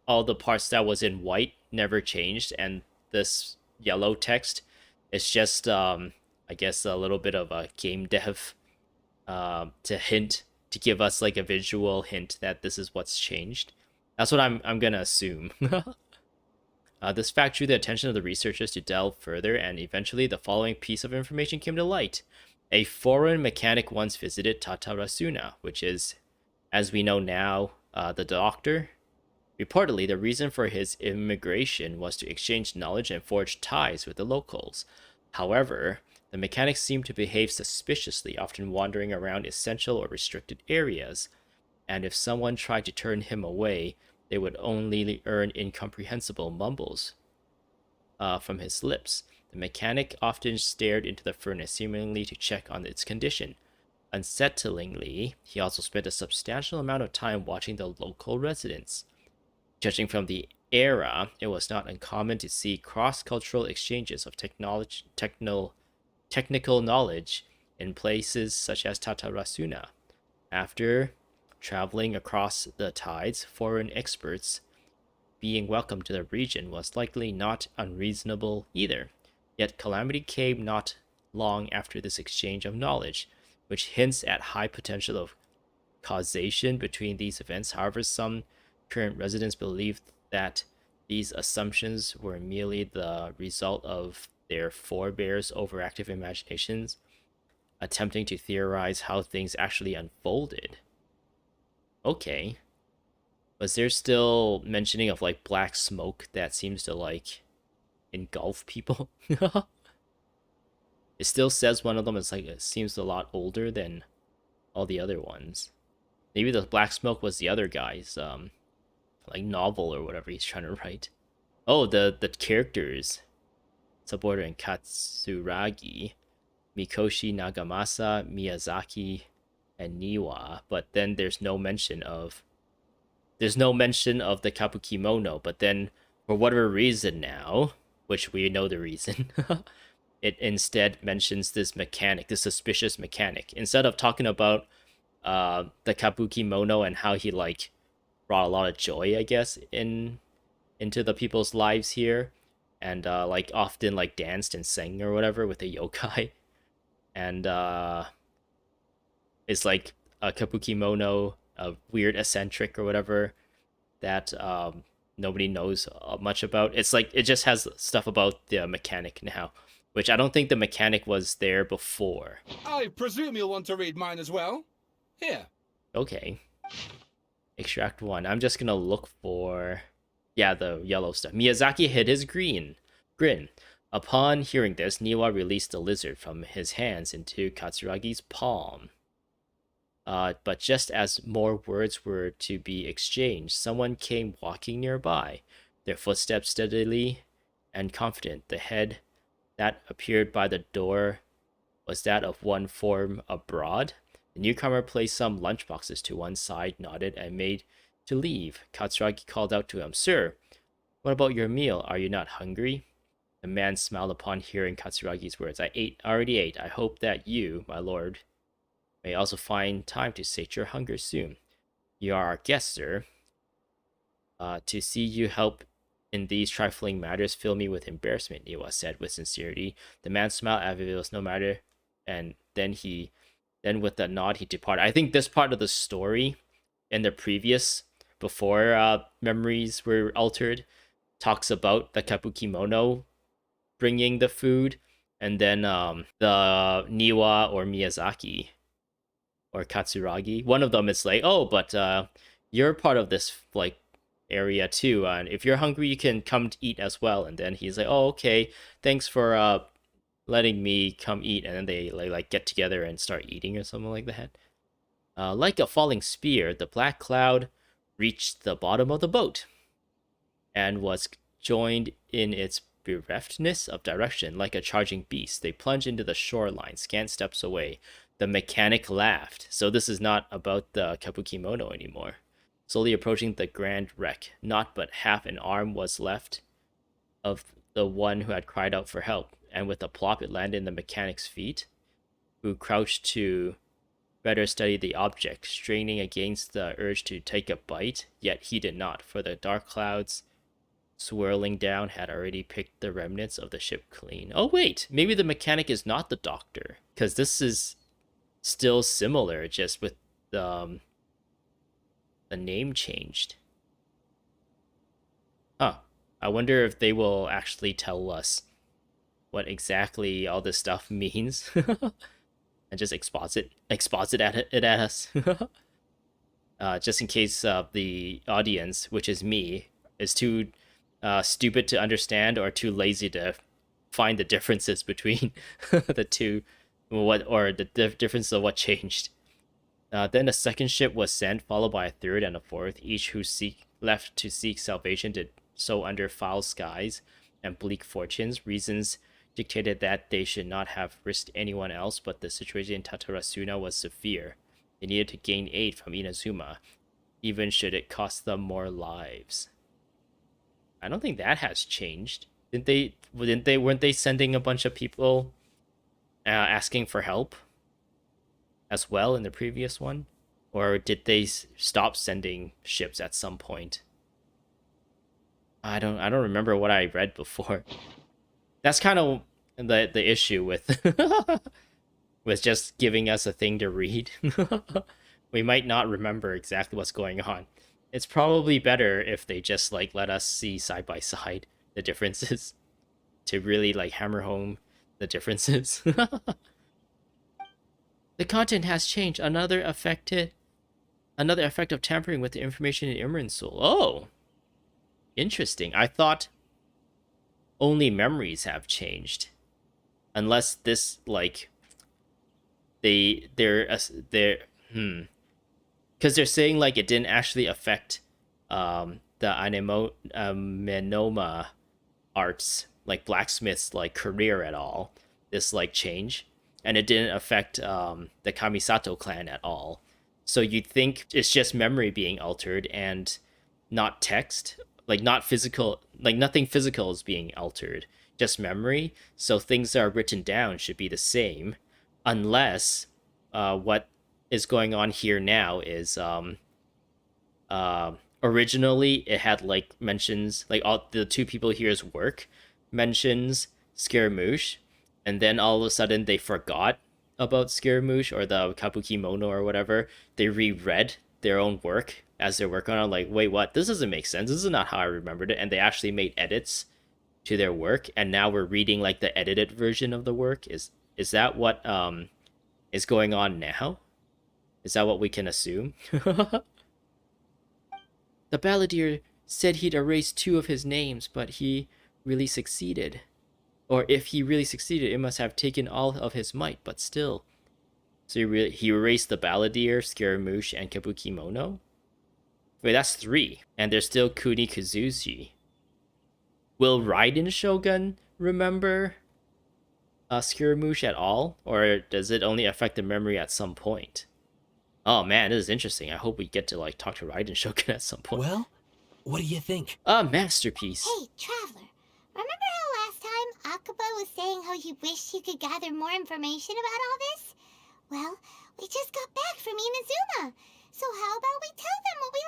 all the parts that was in white never changed, and this yellow text is just, I guess, a little bit of a game dev to give us like a visual hint that this is what's changed. That's what I'm gonna assume. This fact drew the attention of the researchers to delve further, and eventually the following piece of information came to light. A foreign mechanic once visited Tatarasuna, which is, as we know now, the doctor. Reportedly, the reason for his immigration was to exchange knowledge and forge ties with the locals. However, the mechanic seemed to behave suspiciously, often wandering around essential or restricted areas, and if someone tried to turn him away, they would only earn incomprehensible mumbles from his lips. The mechanic often stared into the furnace, seemingly to check on its condition. Unsettlingly, he also spent a substantial amount of time watching the local residents. Judging from the era, it was not uncommon to see cross-cultural exchanges of technical knowledge in places such as Tatarasuna. After traveling across the tides, foreign experts being welcome to the region was likely not unreasonable either. Yet calamity came not long after this exchange of knowledge, which hints at high potential of causation between these events. However, some current residents believe that these assumptions were merely the result of their forebears' overactive imaginations, attempting to theorize how things actually unfolded. Okay. Was there still mentioning of like black smoke that seems to like engulf people? It still says one of them is like, it seems a lot older than all the other ones. Maybe the black smoke was the other guy's like novel or whatever he's trying to write. Oh, the characters. Subordinate and Katsuragi, Mikoshi, Nagamasa, Miyazaki, and Niwa, but then there's no mention of the Kabukimono, but then for whatever reason now, which we know the reason, it instead mentions this mechanic, this suspicious mechanic. Instead of talking about the Kabukimono and how he like brought a lot of joy, I guess, into the people's lives here, and like often like danced and sang or whatever with the yokai, and it's like a Kabukimono, a weird eccentric or whatever that nobody knows much about. It's like it just has stuff about the mechanic now, which I don't think the mechanic was there before. I presume you'll want to read mine as well. Here. Okay. Extract 1. I'm just gonna look for, yeah, the yellow stuff. Miyazaki hid his grin. Upon hearing this, Niwa released the lizard from his hands into Katsuragi's palm. But just as more words were to be exchanged, someone came walking nearby, their footsteps steadily and confident. The head that appeared by the door was that of one from abroad. The newcomer placed some lunchboxes to one side, nodded, and made to leave. Katsuragi called out to him, "Sir, what about your meal? Are you not hungry?" The man smiled upon hearing Katsuragi's words. "I already ate. I hope that you, my lord, may also find time to sate your hunger soon. You are our guest, sir. To see you help in these trifling matters fill me with embarrassment," Niwa said with sincerity. The man smiled as if it was no matter, and then with a nod he departed. I think this part of the story in the previous, before memories were altered, talks about the Kabukimono bringing the food, and then the Niwa or Miyazaki or Katsuragi, one of them is like, "Oh, but you're part of this like area too, and if you're hungry you can come to eat as well." And then he's like, "Oh, okay, thanks for letting me come eat," and then they like get together and start eating or something like that. Like a falling spear, the black cloud reached the bottom of the boat and was joined in its bereftness of direction. Like a charging beast, they plunged into the shoreline, scant steps away. The mechanic laughed. So this is not about the Kabukimono anymore. Slowly approaching the grand wreck, not but half an arm was left of the one who had cried out for help, and with a plop it landed in the mechanic's feet, who crouched to better study the object, straining against the urge to take a bite, yet he did not, for the dark clouds swirling down had already picked the remnants of the ship clean. Oh wait, maybe the mechanic is not the doctor, because this is still similar, just with the name changed. Huh. I wonder if they will actually tell us what exactly all this stuff means and just exposit it at us. Just in case the audience, which is me, is too stupid to understand or too lazy to find the differences between the two, the difference of what changed. Then a second ship was sent, followed by a third and a fourth, each who left to seek salvation did so under foul skies and bleak fortunes. Reasons dictated that they should not have risked anyone else, but the situation in Tatarasuna was severe. They needed to gain aid from Inazuma, even should it cost them more lives. I don't think that has changed. Weren't they sending a bunch of people asking for help as well in the previous one? Or did they stop sending ships at some point? I don't remember what I read before. That's kind of the issue with with just giving us a thing to read. We might not remember exactly what's going on. It's probably better if they just like let us see side by side the differences to really like hammer home the differences. The content has changed. Another effect of tampering with the information in Irminsul. Oh, interesting. I thought only memories have changed, unless this like they're because they're saying like it didn't actually affect the Amenoma arts, like blacksmith's like career at all, this like change, and it didn't affect the Kamisato clan at all. So you'd think it's just memory being altered and not text, like not physical, like nothing physical is being altered, just memory. So things that are written down should be the same, unless what is going on here now is originally it had like mentions, like all the two people here's work mentions Scaramouche, and then all of a sudden they forgot about Scaramouche or the Kabuki Mono or whatever. They reread their own work as they're working on, like, wait, what? This doesn't make sense. This is not how I remembered it. And they actually made edits to their work, and now we're reading like the edited version of the work. Is that what is going on now? Is that what we can assume? The balladeer said he'd erased 2 of his names, but he really succeeded. Or if he really succeeded, it must have taken all of his might, but still. So he erased the balladeer, Scaramouche, and Kabuki Mono? Wait, that's 3. And there's still Kuni Kazushi. Will Raiden Shogun remember Scaramouche at all? Or does it only affect the memory at some point? Oh man, this is interesting. I hope we get to like talk to Raiden Shogun at some point. Well, what do you think? A masterpiece. Hey, Traveler, remember how last time Akaba was saying how he wished he could gather more information about all this? Well, we just got back from Inazuma, so how about we tell them what we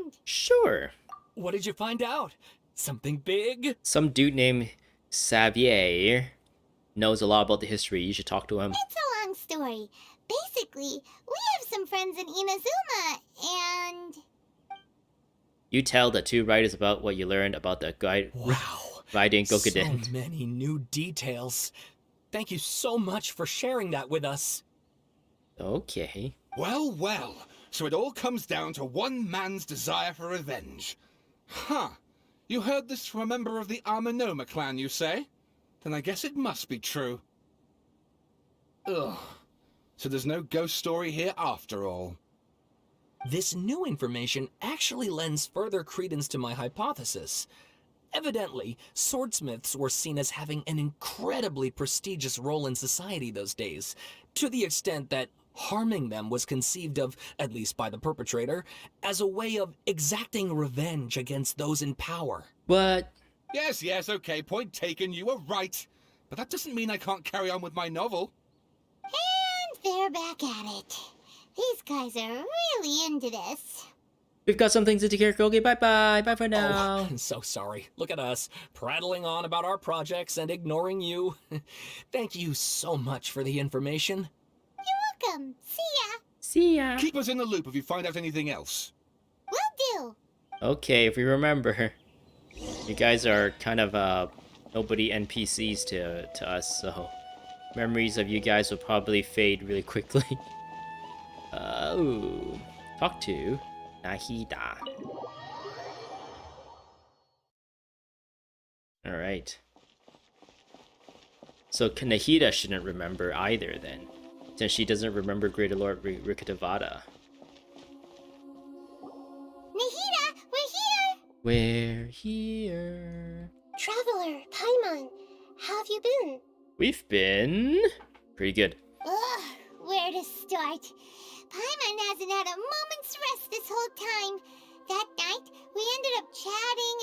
learned? Sure. What did you find out? Something big? Some dude named Xavier knows a lot about the history. You should talk to him. It's a long story. Basically, we have some friends in Inazuma, and... You tell the 2 writers about what you learned about the guide. Wow. Raiden Gokuden. So many new details. Thank you so much for sharing that with us. Okay. Well, well. So it all comes down to one man's desire for revenge. Huh. You heard this from a member of the Amenoma clan, you say? Then I guess it must be true. Ugh. So there's no ghost story here after all. This new information actually lends further credence to my hypothesis. Evidently, swordsmiths were seen as having an incredibly prestigious role in society those days, to the extent that harming them was conceived of, at least by the perpetrator, as a way of exacting revenge against those in power. What? Yes, okay, point taken, you were right. But that doesn't mean I can't carry on with my novel. And they're back at it. These guys are really into this. We've got some things to take care of. Okay, bye-bye. Bye for now. Oh, I'm so sorry. Look at us, prattling on about our projects and ignoring you. Thank you so much for the information. You're welcome. See ya. See ya. Keep us in the loop if you find out anything else. Will do. Okay, if we remember. You guys are kind of nobody NPCs to us, so memories of you guys will probably fade really quickly. Ooh. Talk to Nahida. Alright. So Nahida shouldn't remember either then, since she doesn't remember Greater Lord Rikadavada. Nahida, we're here! We're here. Traveler, Paimon, how have you been? We've been pretty good. Ugh, where to start? Paimon hasn't had a moment's rest this whole time. That night, we ended up chatting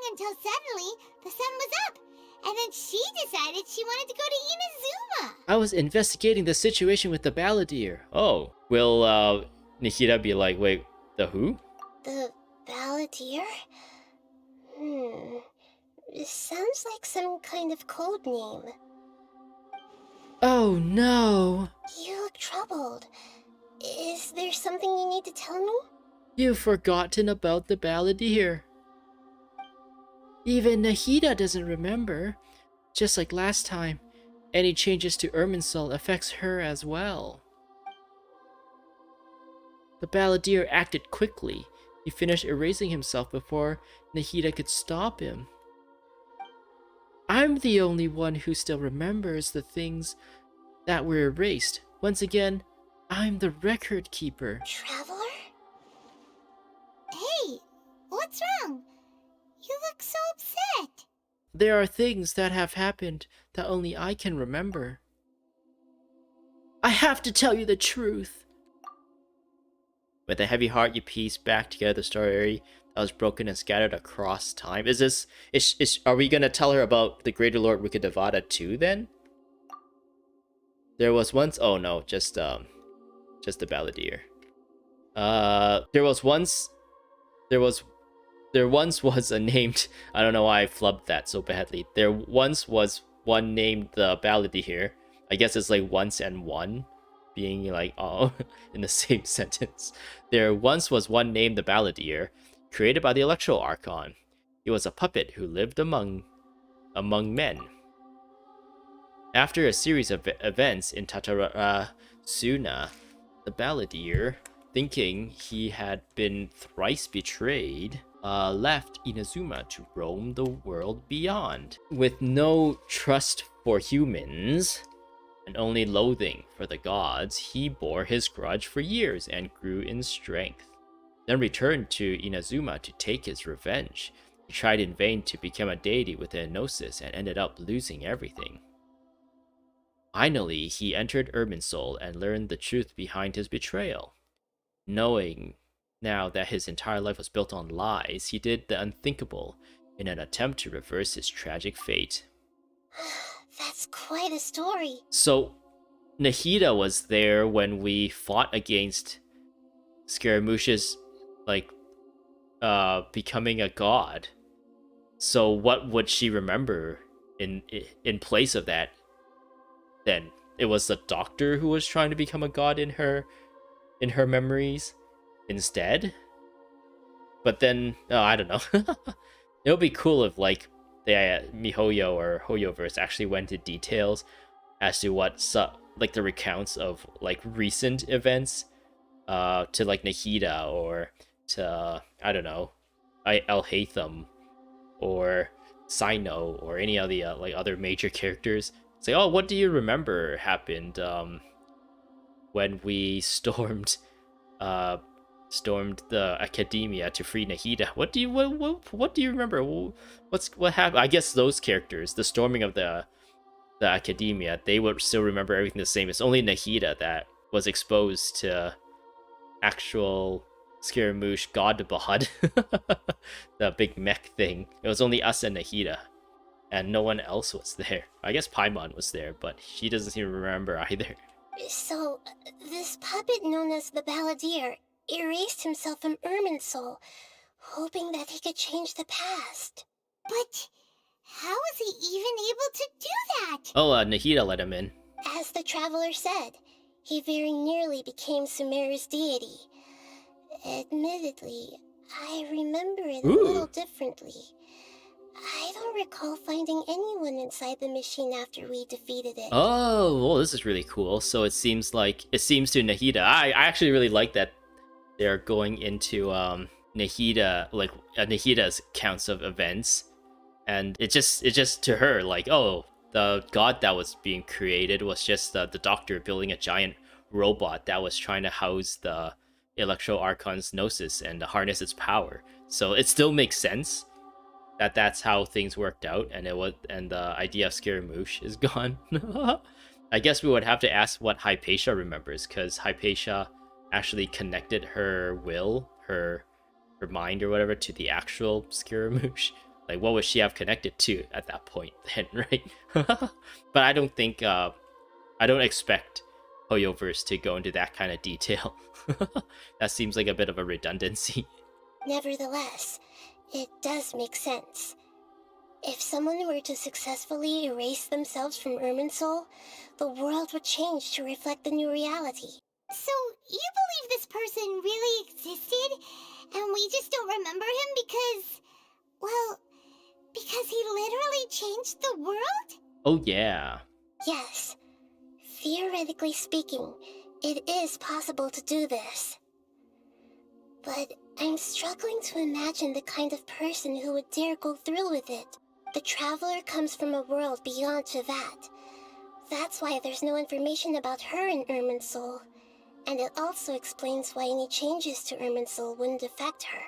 until suddenly the sun was up. And then she decided she wanted to go to Inazuma. I was investigating the situation with the balladeer. Oh, will Nahida be like, wait, the who? The balladeer? It sounds like some kind of code name. Oh no! You look troubled. Is there something you need to tell me? You've forgotten about the balladeer. Even Nahida doesn't remember. Just like last time, any changes to Irminsul affects her as well. The balladeer acted quickly. He finished erasing himself before Nahida could stop him. I'm the only one who still remembers the things that were erased. Once again, I'm the record keeper. Traveler? Hey, what's wrong? You look so upset. There are things that have happened that only I can remember. I have to tell you the truth. With a heavy heart, you piece back together the story that was broken and scattered across time. Are we gonna tell her about the Greater Lord Rikadavada too then? There was once, oh no, just the balladeer. There once was a named, I don't know why I flubbed that so badly. There once was one named the balladeer. I guess it's like once and one being like all in the same sentence. There once was one named the balladeer, created by the Electro Archon. He was a puppet who lived among men. After a series of events in Tatarasuna, the balladeer, thinking he had been thrice betrayed, left Inazuma to roam the world beyond. With no trust for humans, and only loathing for the gods, he bore his grudge for years and grew in strength. Then returned to Inazuma to take his revenge. He tried in vain to become a deity with a gnosis and ended up losing everything. Finally, he entered Irminsul and learned the truth behind his betrayal. Knowing now that his entire life was built on lies, he did the unthinkable in an attempt to reverse his tragic fate. That's quite a story. So, Nahida was there when we fought against Scaramouche's, becoming a god. So what would she remember in place of that? Then it was the doctor who was trying to become a god in her memories instead. But then, I don't know. It would be cool if the MiHoYo or HoYoverse actually went into details as to what the recounts of recent events to Nahida or to I don't know, El Hatham or Sino or any of the other major characters. Say, oh, what do you remember happened when we stormed the academia to free Nahida? What do you remember? What happened? I guess those characters, the storming of the academia, they would still remember everything the same. It's only Nahida that was exposed to actual Scaramouche Godbod, the big mech thing. It was only us and Nahida, and no one else was there. I guess Paimon was there, but she doesn't seem to remember either. So, this puppet known as the balladeer erased himself from Irminsul, hoping that he could change the past. But how was he even able to do that? Oh, Nahida let him in. As the traveler said, he very nearly became Sumeru's deity. Admittedly, I remember it a little differently. I don't recall finding anyone inside the machine after we defeated it. Oh, well, this is really cool. So it seems to Nahida. I actually really like that they're going into Nahida, like Nahida's accounts of events, and it just to her like, oh, the god that was being created was just the doctor building a giant robot that was trying to house the Electro Archon's Gnosis and harness its power. So it still makes sense that that's how things worked out, and the idea of Scaramouche is gone. I guess we would have to ask what Hypatia remembers, because Hypatia actually connected her will, her mind or whatever, to the actual Scaramouche. Like, what would she have connected to at that point then, right? But I don't think, I don't expect Hoyoverse to go into that kind of detail. That seems like a bit of a redundancy. Nevertheless, it does make sense. If someone were to successfully erase themselves from Irminsul, the world would change to reflect the new reality. So, you believe this person really existed, and we just don't remember him because, well, because he literally changed the world? Oh yeah. Yes. Theoretically speaking, it is possible to do this. But I'm struggling to imagine the kind of person who would dare go through with it. The Traveler comes from a world beyond Tevat. That's why there's no information about her in Irminsul. And it also explains why any changes to Irminsul wouldn't affect her.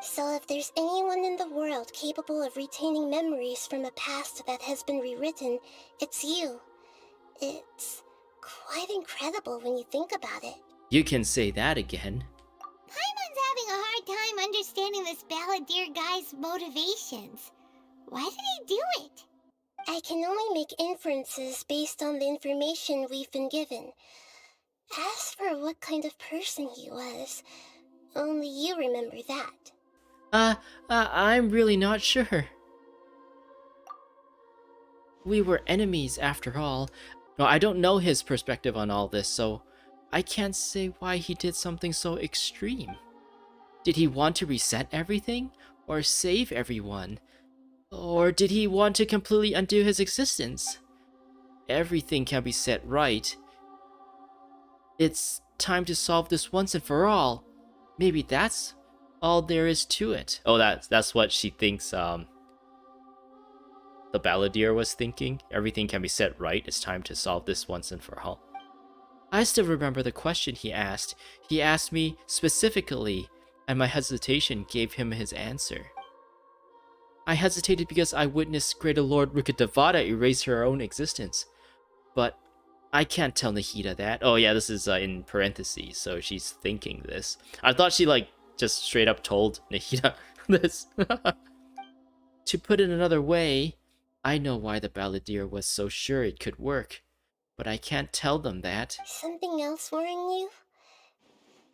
So if there's anyone in the world capable of retaining memories from a past that has been rewritten, it's you. It's quite incredible when you think about it. You can say that again. Paimon's having a hard time understanding this balladeer guy's motivations. Why did he do it? I can only make inferences based on the information we've been given. As for what kind of person he was, only you remember that. I'm really not sure. We were enemies after all. No, I don't know his perspective on all this, so I can't say why he did something so extreme. Did he want to reset everything? Or save everyone? Or did he want to completely undo his existence? Everything can be set right. It's time to solve this once and for all. Maybe that's all there is to it. Oh, that's what she thinks the balladeer was thinking. Everything can be set right. It's time to solve this once and for all. I still remember the question he asked. He asked me specifically, and my hesitation gave him his answer. I hesitated because I witnessed Greater Lord Rukkhadevata erase her own existence. But I can't tell Nahida that. Oh yeah, this is in parentheses, so she's thinking this. I thought she just straight up told Nahida this. To put it another way, I know why the balladeer was so sure it could work, but I can't tell them that. Something else worrying you?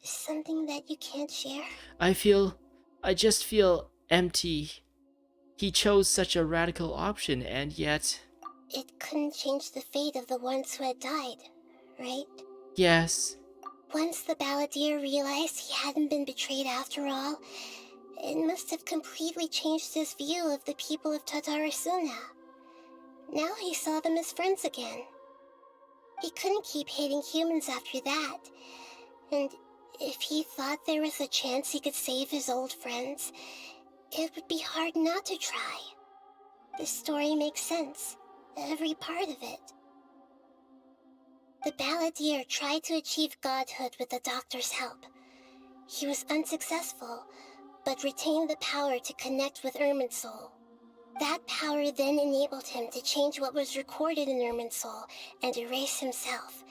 Something that you can't share? I just feel empty. He chose such a radical option, and yet... It couldn't change the fate of the ones who had died, right? Yes. Once the balladeer realized he hadn't been betrayed after all, it must have completely changed his view of the people of Tatarasuna. Now he saw them as friends again. He couldn't keep hating humans after that, and if he thought there was a chance he could save his old friends, it would be hard not to try. The story makes sense, every part of it. The balladeer tried to achieve godhood with the doctor's help. He was unsuccessful, but retained the power to connect with Irminsul. That power then enabled him to change what was recorded in Irminsul and erase himself,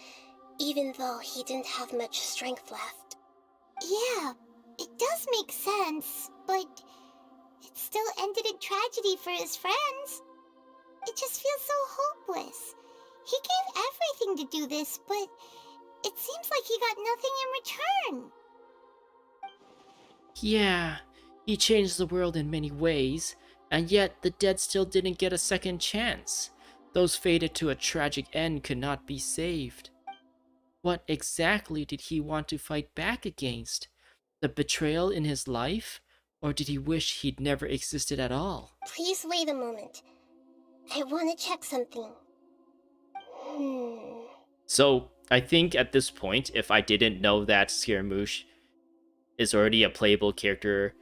even though he didn't have much strength left. Yeah, it does make sense, but it still ended in tragedy for his friends. It just feels so hopeless. He gave everything to do this, but it seems like he got nothing in return. Yeah, he changed the world in many ways, and yet the dead still didn't get a second chance. Those fated to a tragic end could not be saved. What exactly did he want to fight back against? The betrayal in his life? Or did he wish he'd never existed at all? Please wait a moment. I want to check something. So, I think at this point, if I didn't know that Scaramouche is already a playable character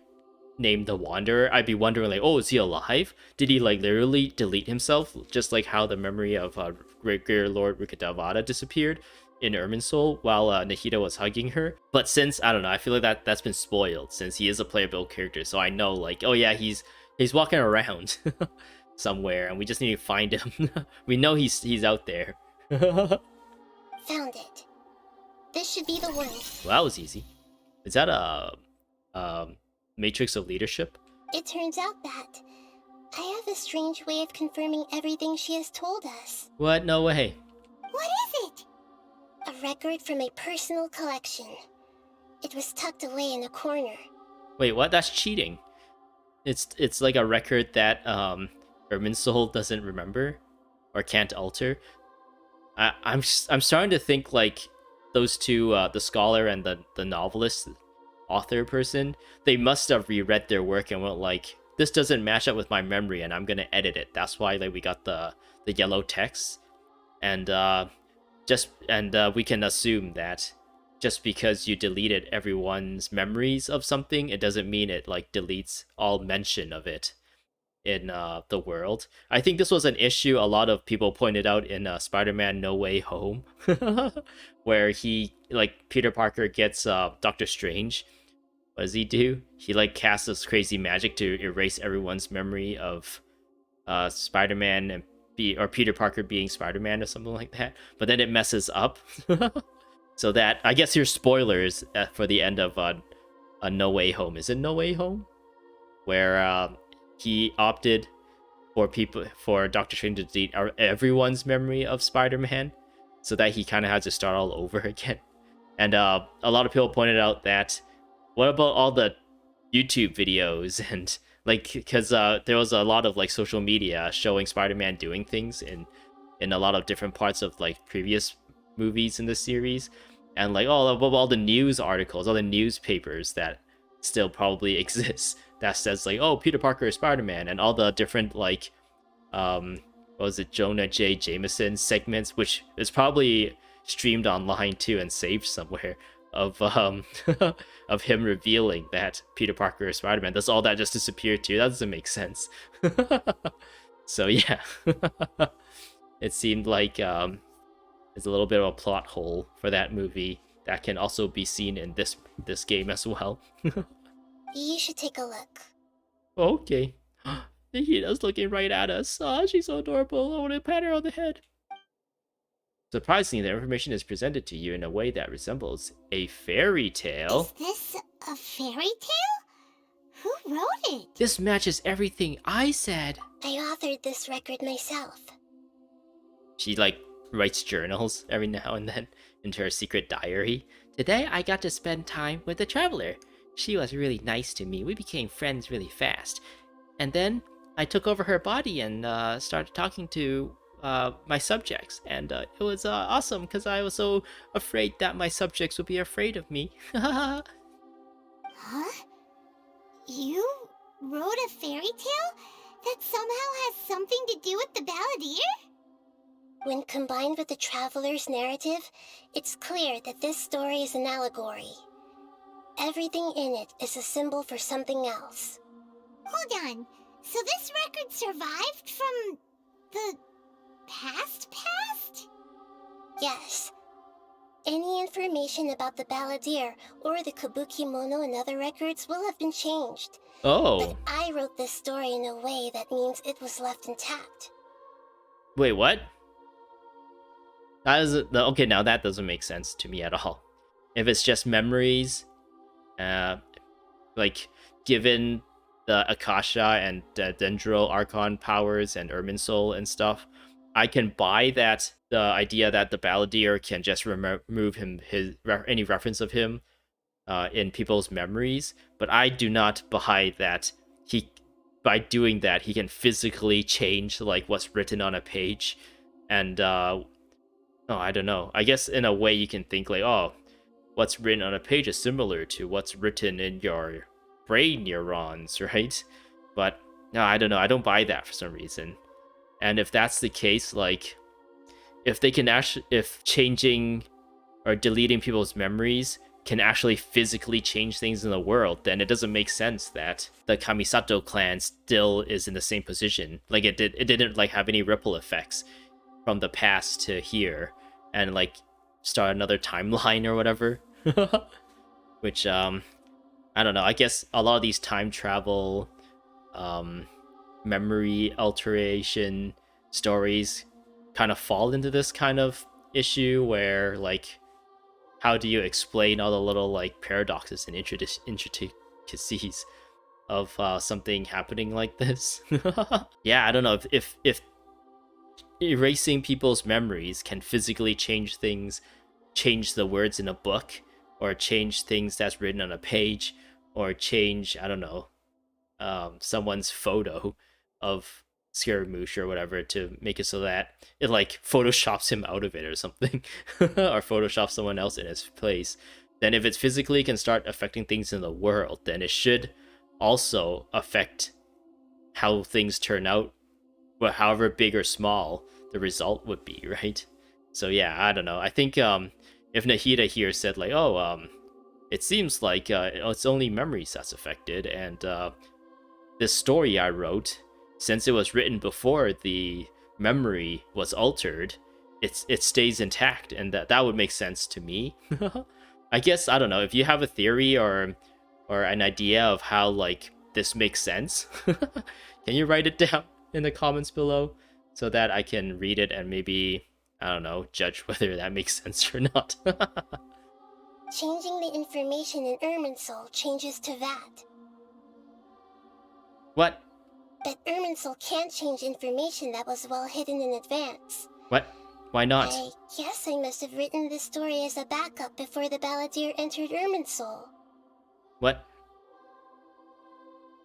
named the Wanderer, I'd be wondering, like, oh, is he alive? Did he, like, literally delete himself? Just like how the memory of Great Lord Rikadavada disappeared in Irminsul while Nahida was hugging her. But since, I don't know, I feel like that's been spoiled since he is a playable character. So I know, like, oh yeah, he's walking around somewhere and we just need to find him. We know he's out there. Found it. This should be the one. Well, that was easy. Is that a Matrix of Leadership? It turns out that I have a strange way of confirming everything she has told us. What? No way. What is it? A record from a personal collection. It was tucked away in a corner. Wait, what? That's cheating. It's like a record that Irminsul doesn't remember or can't alter. I'm starting to think like those two, the scholar and the novelist author person, they must have reread their work and went like, this doesn't match up with my memory and I'm gonna edit it. That's why like we got the yellow text, and we can assume that just because you deleted everyone's memories of something, it doesn't mean it like deletes all mention of it in the world. I think this was an issue a lot of people pointed out in Spider-Man No Way Home, where Peter Parker gets Doctor Strange. What does he do? He like casts this crazy magic to erase everyone's memory of Spider-Man and Peter Parker being Spider-Man or something like that. But then it messes up. So that, I guess here's spoilers for the end of a No Way Home. Is it No Way Home? Where he opted for Doctor Strange to delete everyone's memory of Spider-Man, so that he kind of had to start all over again. And a lot of people pointed out that, what about all the YouTube videos and like, because there was a lot of like social media showing Spider-Man doing things in a lot of different parts of like previous movies in the series, and like all the news articles, all the newspapers that still probably exist that says like, oh, Peter Parker is Spider-Man, and all the different like what was it, Jonah J. Jameson segments, which is probably streamed online too and saved somewhere, of of him revealing that Peter Parker is Spider-Man. Does all that just disappear too? That doesn't make sense. So yeah. It seemed like it's a little bit of a plot hole for that movie that can also be seen in this game as well. You should take a look. Okay. Nahida's looking right at us. Oh, she's so adorable. I want to pat her on the head. Surprisingly, the information is presented to you in a way that resembles a fairy tale. Is this a fairy tale? Who wrote it? This matches everything I said. I authored this record myself. She like writes journals every now and then into her secret diary. Today I got to spend time with a traveler. She was really nice to me. We became friends really fast. And then I took over her body and started talking to my subjects. And it was awesome because I was so afraid that my subjects would be afraid of me. Huh? You wrote a fairy tale that somehow has something to do with the Balladeer? When combined with the Traveler's narrative, it's clear that this story is an allegory. Everything in it is a symbol for something else. Hold on. So this record survived from the past? Yes. Any information about the Balladeer or the Kabuki Mono and other records will have been changed. Oh. But I wrote this story in a way that means it was left intact. Wait, what? That is okay. Now that doesn't make sense to me at all. If it's just memories, like given the Akasha and Dendro Archon powers and Irminsul and stuff, I can buy that the idea that the Balladeer can just remove any reference of him in people's memories, but I do not buy that by doing that he can physically change like what's written on a page. And I don't know. I guess in a way you can think like, oh, what's written on a page is similar to what's written in your brain neurons, right? But no, I don't know. I don't buy that for some reason. And if that's the case, like, if they can actually, if changing or deleting people's memories can actually physically change things in the world, then it doesn't make sense that the Kamisato clan still is in the same position. Like, it didn't like have any ripple effects from the past to here and like start another timeline or whatever. Which I don't know. I guess a lot of these time travel memory alteration stories kind of fall into this kind of issue where, like, how do you explain all the little like paradoxes and intricacies of something happening like this? Yeah, I don't know if erasing people's memories can physically change things, change the words in a book, or change things that's written on a page, or change, I don't know, someone's photo of Scaramouche or whatever to make it so that it like photoshops him out of it or something, or photoshops someone else in his place, then if it physically can start affecting things in the world, then it should also affect how things turn out, well, however big or small the result would be, right? So yeah, I don't know. I think if Nahida here said like, oh, it seems like it's only memories that's affected, and this story I wrote, since it was written before the memory was altered, it stays intact, and that would make sense to me. I guess, I don't know, if you have a theory or an idea of how like this makes sense, can you write it down in the comments below so that I can read it and maybe, I don't know, judge whether that makes sense or not. Changing the information in Irminsul changes to that. What? But Irminsul can't change information that was well hidden in advance. What? Why not? I guess I must have written this story as a backup before the Balladeer entered Irminsul. What?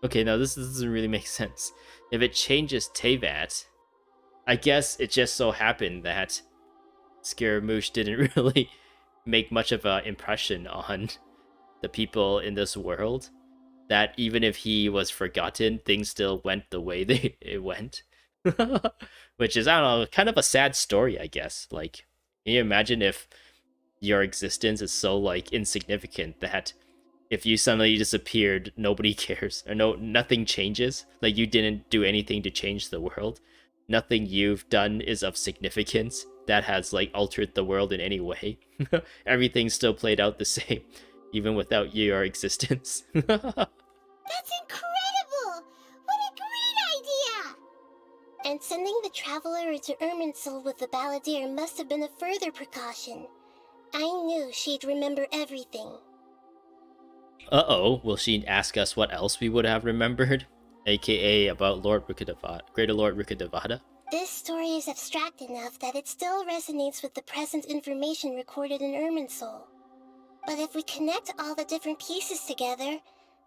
Okay, no, this doesn't really make sense. If it changes Teyvat, I guess it just so happened that Scaramouche didn't really make much of an impression on the people in this world, that even if he was forgotten, things still went the way it went. Which is, I don't know, kind of a sad story, I guess. Like, can you imagine if your existence is so like insignificant that if you suddenly disappeared, nobody cares, or nothing changes? Like, you didn't do anything to change the world. Nothing you've done is of significance that has like altered the world in any way. Everything still played out the same, even without your existence. That's incredible! What a great idea! And sending the Traveler into Irminsul with the Balladeer must have been a further precaution. I knew she'd remember everything. Uh-oh, will she ask us what else we would have remembered? AKA about Greater Lord Rukkhadevata? This story is abstract enough that it still resonates with the present information recorded in Irminsul. But if we connect all the different pieces together,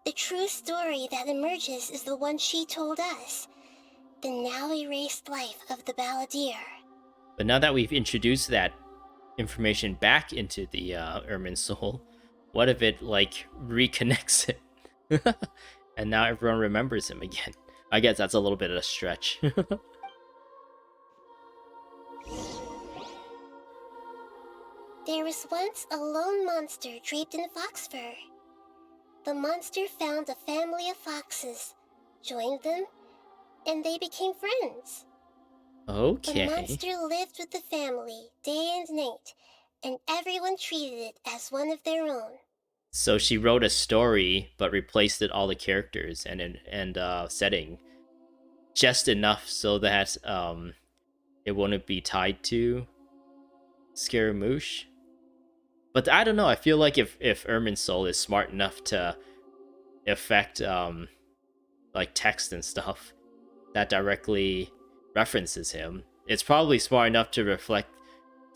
the true story that emerges is the one she told us. The now erased life of the Balladeer. But now that we've introduced that information back into the Irminsul, what if it, like, reconnects it? And now everyone remembers him again. I guess that's a little bit of a stretch. There was once a lone monster draped in fox fur. The monster found a family of foxes, joined them, and they became friends. Okay. The monster lived with the family day and night, and everyone treated it as one of their own. So she wrote a story, but replaced all the characters and setting just enough so that it wouldn't be tied to Scaramouche. But I don't know. I feel like if Irminsul is smart enough to affect like text and stuff that directly references him, it's probably smart enough to reflect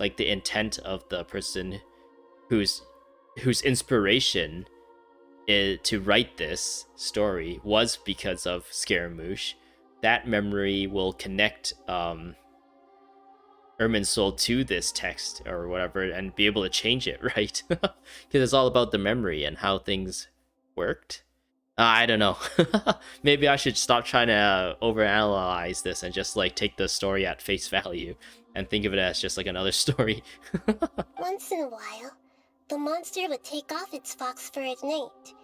like the intent of the person whose inspiration to write this story was because of Scaramouche. That memory will connect Irminsul to this text or whatever and be able to change it, right? Because it's all about the memory and how things worked. I don't know. Maybe I should stop trying to overanalyze this and just like take the story at face value and think of it as just like another story. Once in a while, the monster would take off its fox fur at night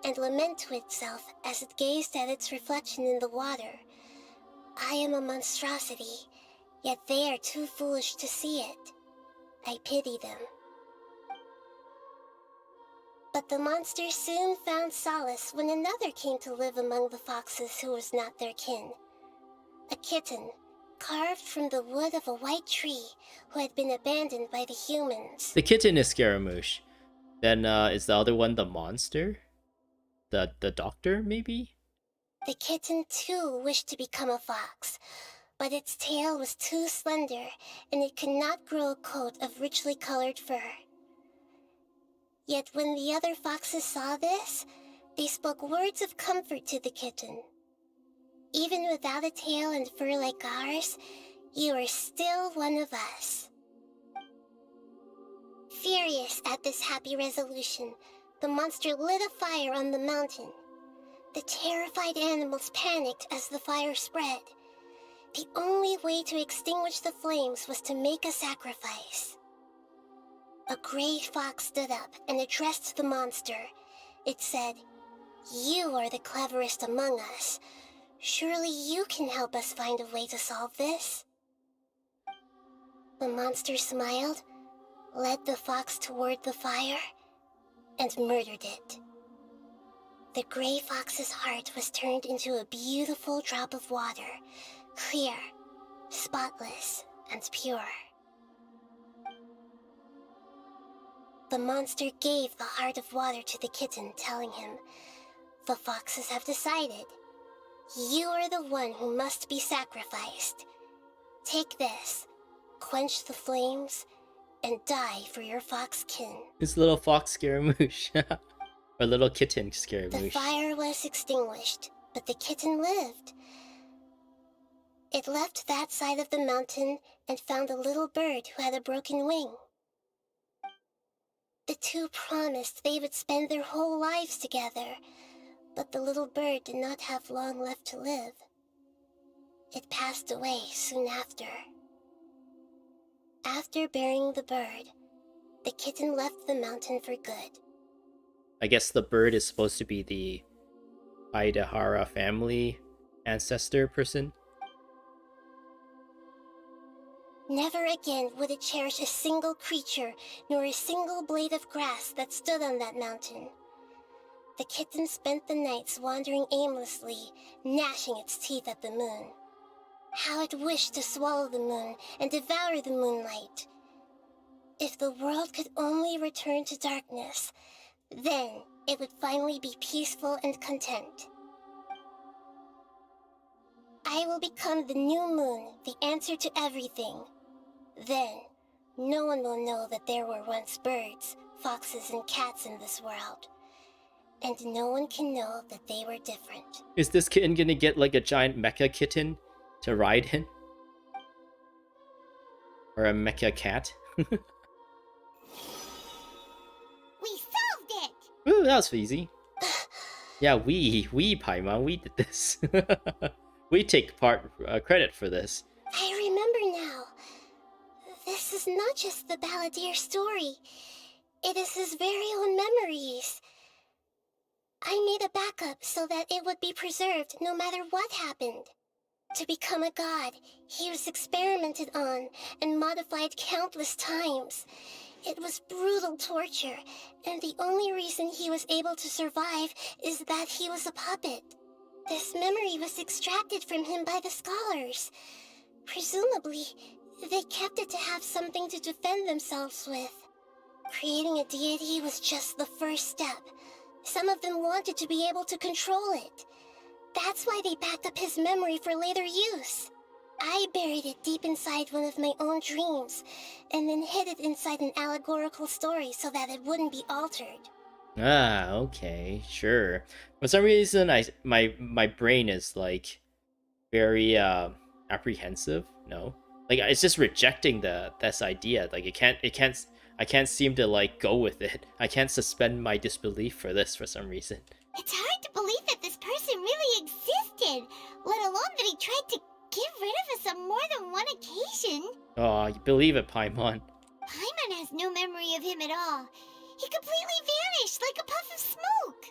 and lament to itself as it gazed at its reflection in the water. I am a monstrosity, yet they are too foolish to see it. I pity them. But the monster soon found solace when another came to live among the foxes who was not their kin. A kitten, carved from the wood of a white tree, who had been abandoned by the humans. The kitten is Scaramouche. Then is the other one the monster? The doctor, maybe? The kitten too wished to become a fox, but its tail was too slender, and it could not grow a coat of richly colored fur. Yet when the other foxes saw this, they spoke words of comfort to the kitten. Even without a tail and fur like ours, you are still one of us. Furious at this happy resolution, the monster lit a fire on the mountain. The terrified animals panicked as the fire spread. The only way to extinguish the flames was to make a sacrifice. A gray fox stood up and addressed the monster. It said, "You are the cleverest among us. Surely you can help us find a way to solve this." The monster smiled, led the fox toward the fire, and murdered it. The gray fox's heart was turned into a beautiful drop of water, clear, spotless, and pure. The monster gave the heart of water to the kitten, telling him, "The foxes have decided. You are the one who must be sacrificed. Take this, quench the flames, and die for your fox kin." This little fox Scaramouche. Or little kitten The Scaramouche. fire was extinguished, but the kitten lived. It left that side of the mountain and found a little bird who had a broken wing. The two promised they would spend their whole lives together, but the little bird did not have long left to live. It passed away soon after. After burying the bird, the kitten left the mountain for good. I guess the bird is supposed to be the Aidahara family ancestor person. Never again would it cherish a single creature, nor a single blade of grass that stood on that mountain. The kitten spent the nights wandering aimlessly, gnashing its teeth at the moon. How it wished to swallow the moon and devour the moonlight. If the world could only return to darkness, then it would finally be peaceful and content. I will become the new moon, the answer to everything. Then, no one will know that there were once birds, foxes, and cats in this world. And no one can know that they were different. Is this kitten gonna get like a giant mecha kitten to ride in? Or a mecha cat? We solved it! Ooh, that was easy. Yeah, we Paimon, we did this. We take credit for this. I remember now. This is not just the balladeer story. It is his very own memories. I made a backup so that it would be preserved no matter what happened. To become a god, he was experimented on and modified countless times. It was brutal torture, and the only reason he was able to survive is that he was a puppet. This memory was extracted from him by the scholars. Presumably, they kept it to have something to defend themselves with. Creating a deity was just the first step. Some of them wanted to be able to control it. That's why they backed up his memory for later use. I buried it deep inside one of my own dreams, and then hid it inside an allegorical story so that it wouldn't be altered. Ah, okay, sure. For some reason, my brain is like very apprehensive. No, like it's just rejecting this idea. Like I can't seem to like go with it. I can't suspend my disbelief for this for some reason. It's hard to believe rid of us on more than one occasion. Oh, you believe it, Paimon. Paimon has no memory of him at all. He completely vanished like a puff of smoke.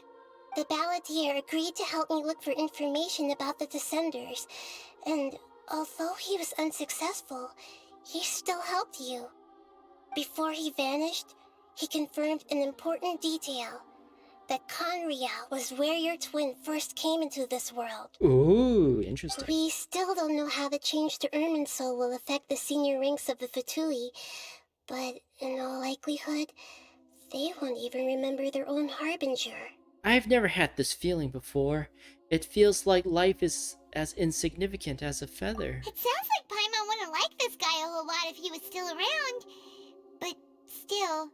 The balladeer agreed to help me look for information about the Descenders, and although he was unsuccessful, he still helped you. Before he vanished, he confirmed an important detail. That Conria was where your twin first came into this world. Ooh, interesting. We still don't know how the change to Irminsul will affect the senior ranks of the Fatui, but in all likelihood, they won't even remember their own harbinger. I've never had this feeling before. It feels like life is as insignificant as a feather. It sounds like Paimon wouldn't like this guy a whole lot if he was still around, but still...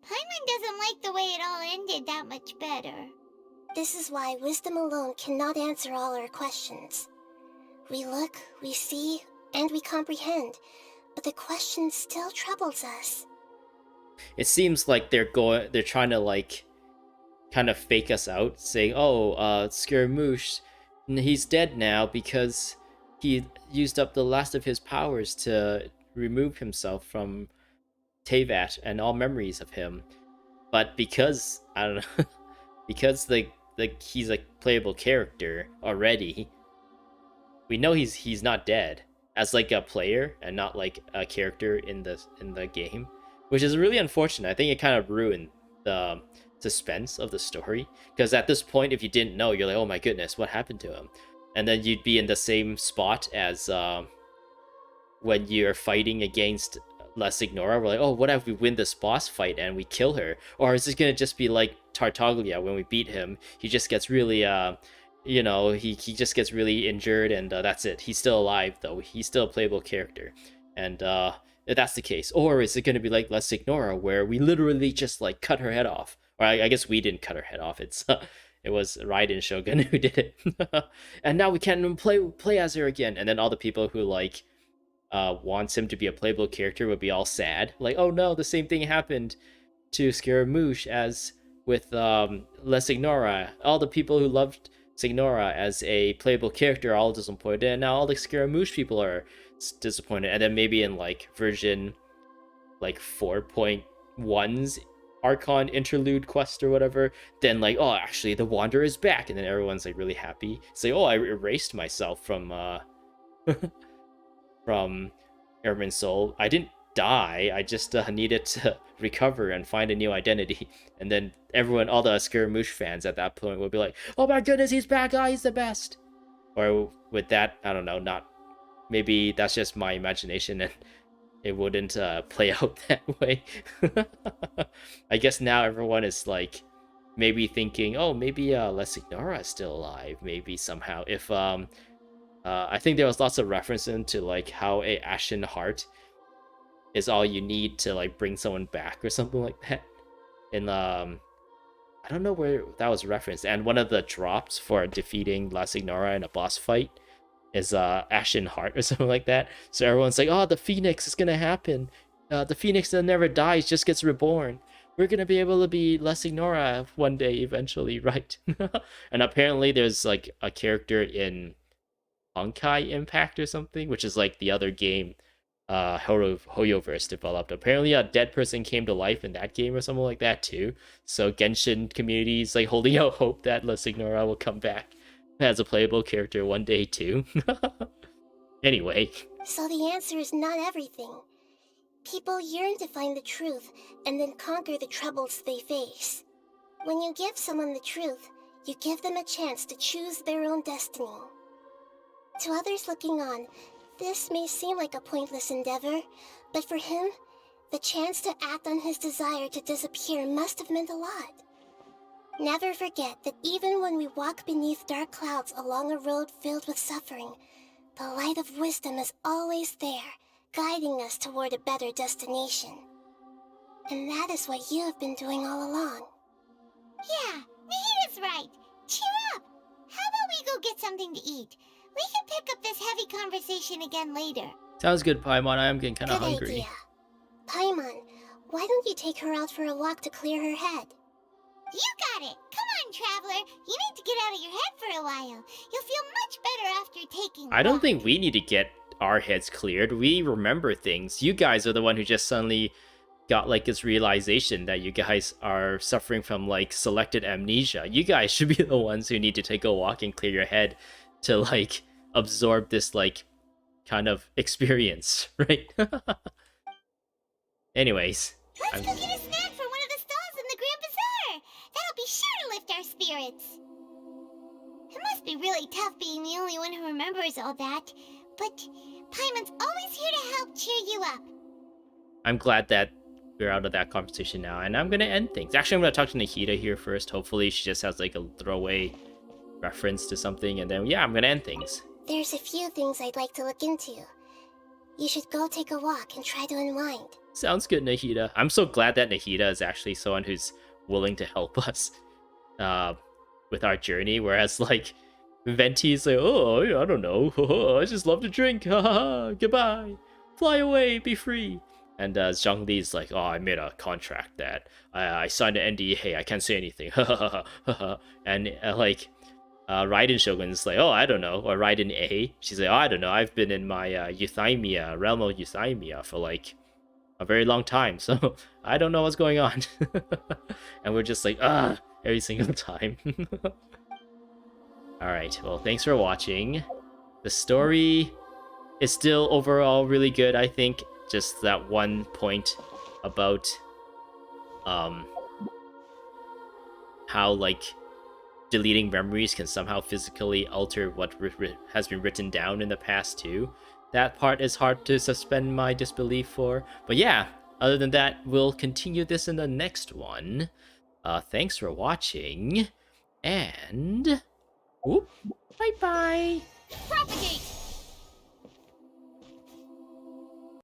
Paimon doesn't like the way it all ended that much better. This is why wisdom alone cannot answer all our questions. We look, we see, and we comprehend, but the question still troubles us. It seems like they're trying to like kind of fake us out, saying, "Oh, Scaramouche, he's dead now because he used up the last of his powers to remove himself from Teyvat and all memories of him." But because I don't know, because he's a playable character already, we know he's not dead as like a player and not like a character in the game, which is really unfortunate. I think it kind of ruined the suspense of the story, because at this point, if you didn't know, you're like, oh my goodness, what happened to him? And then you'd be in the same spot as when you're fighting against La Signora. We're like, oh, what if we win this boss fight and we kill her? Or is this gonna just be like Tartaglia when we beat him? He just gets really he just gets really injured, and that's it. He's still alive though. He's still a playable character, and if that's the case. Or is it gonna be like La Signora, where we literally just like cut her head off? Or I guess we didn't cut her head off. It was Raiden Shogun who did it. And now we can't even play as her again. And then all the people who like wants him to be a playable character would be all sad, like, oh no, the same thing happened to Scaramouche as with La Signora. All the people who loved Signora as a playable character are all disappointed, and now all the Scaramouche people are disappointed. And then maybe in like version like 4.1's Archon Interlude quest or whatever, then like, oh, actually the Wanderer is back, and then everyone's like really happy. It's like, oh, I erased myself from from Irminsul. I didn't die, I just needed to recover and find a new identity. And then everyone, all the Scaramouche fans at that point would be like, oh my goodness, he's back, he's the best. Or with that, I don't know, not, maybe that's just my imagination and it wouldn't play out that way. I guess now everyone is like maybe thinking, oh, maybe La Signora is still alive, maybe somehow. If I think there was lots of referencing to like how a ashen heart is all you need to like bring someone back or something like that. And I don't know where that was referenced. And one of the drops for defeating La Signora in a boss fight is ashen heart or something like that. So everyone's like, oh, the phoenix is gonna happen. The phoenix that never dies just gets reborn. We're gonna be able to be La Signora one day eventually, right? And apparently there's like a character in Honkai Impact or something, which is like the other game Hoyoverse developed. Apparently a dead person came to life in that game or something like that too. So Genshin community is like holding out hope that La Signora will come back as a playable character one day too. Anyway. So the answer is not everything. People yearn to find the truth and then conquer the troubles they face. When you give someone the truth, you give them a chance to choose their own destiny. To others looking on, this may seem like a pointless endeavor, but for him, the chance to act on his desire to disappear must have meant a lot. Never forget that even when we walk beneath dark clouds along a road filled with suffering, the light of wisdom is always there, guiding us toward a better destination. And that is what you have been doing all along. Yeah, Nahida's right. Cheer up! How about we go get something to eat? We can pick up this heavy conversation again later. Sounds good, Paimon. I am getting kind of Good hungry. idea. Paimon, why don't you take her out for a walk to clear her head? You got it! Come on, time traveler. You need to get out of your head for a while. You'll feel much better after taking a I don't walk. think we need to get our heads cleared. We remember things. You guys are the one who just suddenly got like this realization that you guys are suffering from like selected amnesia. You guys should be the ones who need to take a walk and clear your head to like absorb this like kind of experience, right? Anyways, Let's go get a snack from one of the stalls in the Grand Bazaar. That'll be sure to lift our spirits. It must be really tough being the only one who remembers all that, but Paimon's always here to help cheer you up. I'm glad that we're out of that conversation now, and I'm gonna end things. Actually, I'm gonna talk to Nahida here first. Hopefully she just has like a throwaway reference to something, and then yeah, I'm gonna end things. There's a few things I'd like to look into. You should go take a walk and try to unwind. Sounds good, Nahida. I'm so glad that Nahida is actually someone who's willing to help us with our journey, whereas like Venti's like, oh, I don't know, I just love to drink, goodbye, fly away, be free. And Zhongli's like, oh, I made a contract that I signed an NDA, I can't say anything, and like Raiden Shogun's like, oh, I don't know, or Raiden A, she's like, oh, I don't know, I've been in my Euthymia, realm of Euthymia for like a very long time, so I don't know what's going on. And we're just like, every single time. Alright, well, thanks for watching. The story is still overall really good, I think. Just that one point about how like deleting memories can somehow physically alter what has been written down in the past too. That part is hard to suspend my disbelief for. But yeah, other than that, we'll continue this in the next one. Thanks for watching, and bye-bye!